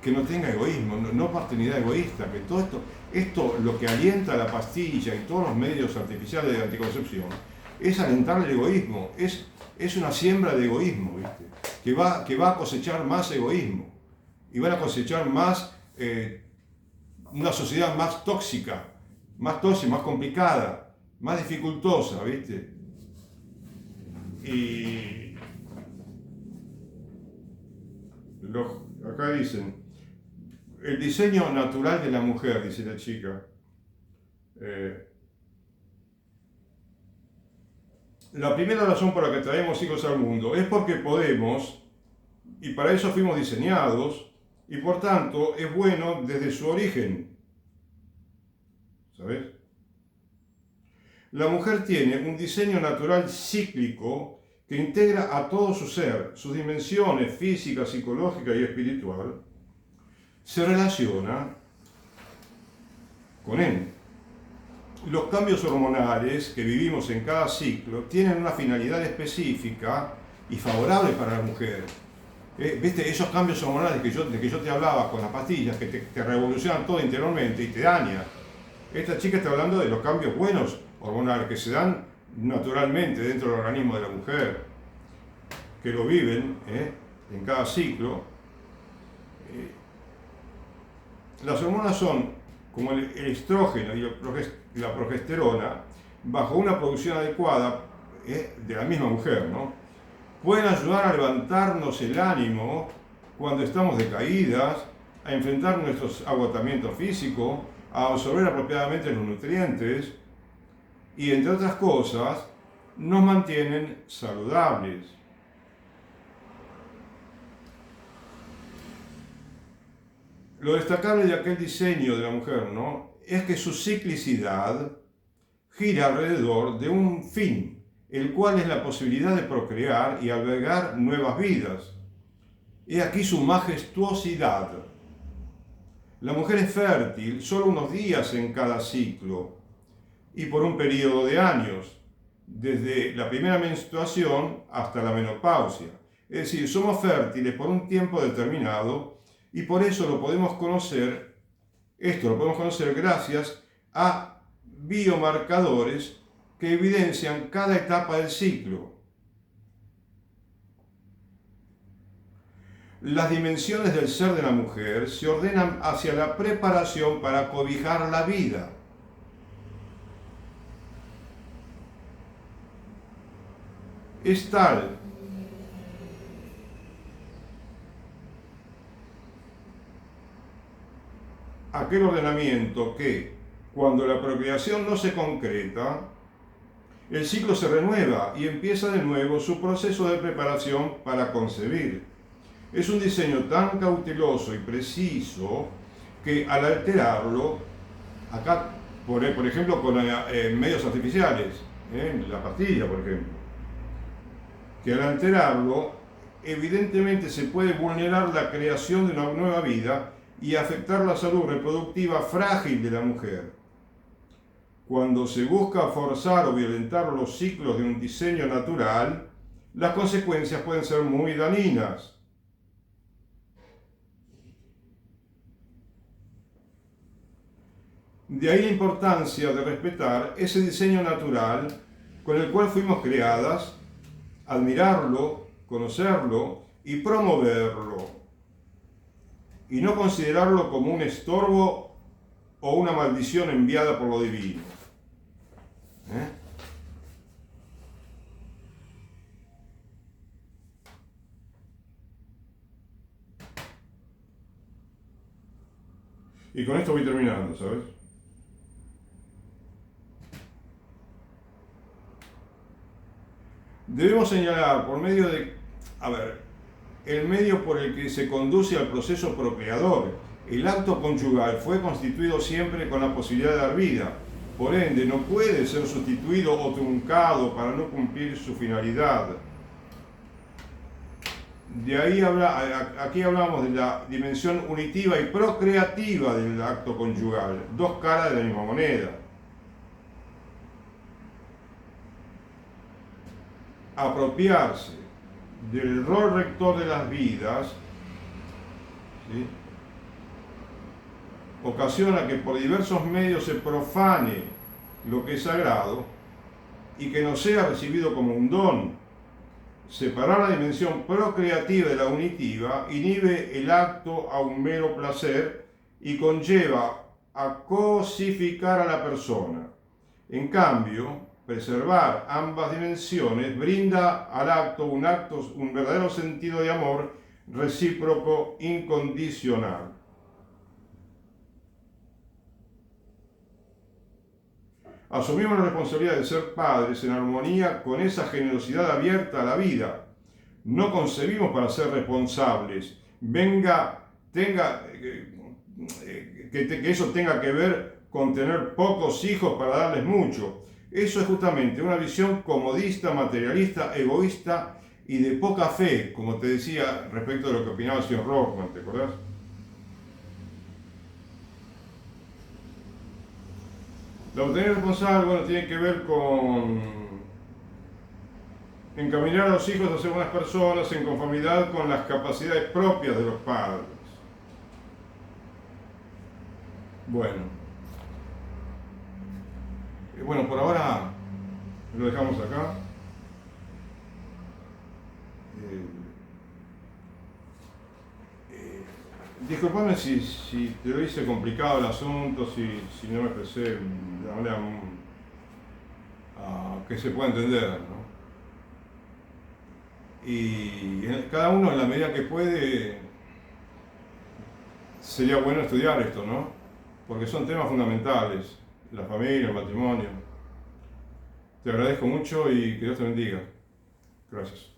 que no tenga egoísmo, no paternidad egoísta, que todo esto lo que alienta la pastilla y todos los medios artificiales de anticoncepción, es alentar el egoísmo, es una siembra de egoísmo, ¿viste? Que va a cosechar más egoísmo, y van a cosechar más, una sociedad más tóxica, más complicada, más dificultosa, ¿viste? Y acá dicen, el diseño natural de la mujer, dice la chica. La primera razón por la que traemos hijos al mundo es porque podemos, y para eso fuimos diseñados, y por tanto es bueno desde su origen. ¿Sabes? La mujer tiene un diseño natural cíclico que integra a todo su ser, sus dimensiones física, psicológica y espiritual, se relaciona con él. Los cambios hormonales que vivimos en cada ciclo tienen una finalidad específica y favorable para la mujer. ¿Viste? Esos cambios hormonales de que yo te hablaba con las pastillas, que te revolucionan todo interiormente y te dañan. Esta chica está hablando de los cambios buenos hormonales que se dan naturalmente dentro del organismo de la mujer, que lo viven en cada ciclo. Las hormonas son como el estrógeno y la progesterona, bajo una producción adecuada de la misma mujer, ¿no? Pueden ayudar a levantarnos el ánimo cuando estamos decaídas, a enfrentar nuestros agotamientos físicos, a absorber apropiadamente los nutrientes y, entre otras cosas, nos mantienen saludables. Lo destacable de aquel diseño de la mujer, ¿no?, es que su ciclicidad gira alrededor de un fin, el cual es la posibilidad de procrear y albergar nuevas vidas. He aquí su majestuosidad. La mujer es fértil solo unos días en cada ciclo y por un periodo de años, desde la primera menstruación hasta la menopausia. Es decir, somos fértiles por un tiempo determinado y por eso lo podemos conocer gracias a biomarcadores que evidencian cada etapa del ciclo. Las dimensiones del ser de la mujer se ordenan hacia la preparación para cobijar la vida. Es tal aquel ordenamiento que, cuando la procreación no se concreta, el ciclo se renueva y empieza de nuevo su proceso de preparación para concebir. Es un diseño tan cauteloso y preciso que al alterarlo, acá por ejemplo con medios artificiales, la pastilla por ejemplo, que al alterarlo evidentemente se puede vulnerar la creación de una nueva vida y afectar la salud reproductiva frágil de la mujer. Cuando se busca forzar o violentar los ciclos de un diseño natural, las consecuencias pueden ser muy dañinas. De ahí la importancia de respetar ese diseño natural con el cual fuimos creadas, admirarlo, conocerlo y promoverlo, y no considerarlo como un estorbo o una maldición enviada por lo divino. Y con esto voy terminando, ¿sabes? Debemos señalar por medio de, el medio por el que se conduce al proceso procreador. El acto conyugal fue constituido siempre con la posibilidad de dar vida. Por ende, no puede ser sustituido o truncado para no cumplir su finalidad. De ahí aquí hablamos de la dimensión unitiva y procreativa del acto conyugal, dos caras de la misma moneda. Apropiarse del rol rector de las vidas, ¿sí?, ocasiona que por diversos medios se profane lo que es sagrado y que no sea recibido como un don. Separar la dimensión procreativa de la unitiva inhibe el acto a un mero placer y conlleva a cosificar a la persona. En cambio, preservar ambas dimensiones brinda al acto un verdadero sentido de amor recíproco incondicional. Asumimos la responsabilidad de ser padres en armonía con esa generosidad abierta a la vida. No concebimos para ser responsables. Que eso tenga que ver con tener pocos hijos para darles mucho. Eso es justamente una visión comodista, materialista, egoísta y de poca fe, como te decía respecto de lo que opinaba el señor Rockman, ¿te acordás? La autonomía responsable, bueno, tiene que ver con encaminar a los hijos a ser buenas personas en conformidad con las capacidades propias de los padres. Bueno, por ahora lo dejamos acá. Disculpame si te lo hice complicado el asunto, si no me expresé de la manera que se pueda entender, ¿no? Y cada uno en la medida que puede, sería bueno estudiar esto, ¿no? Porque son temas fundamentales, la familia, el matrimonio. Te agradezco mucho y que Dios te bendiga. Gracias.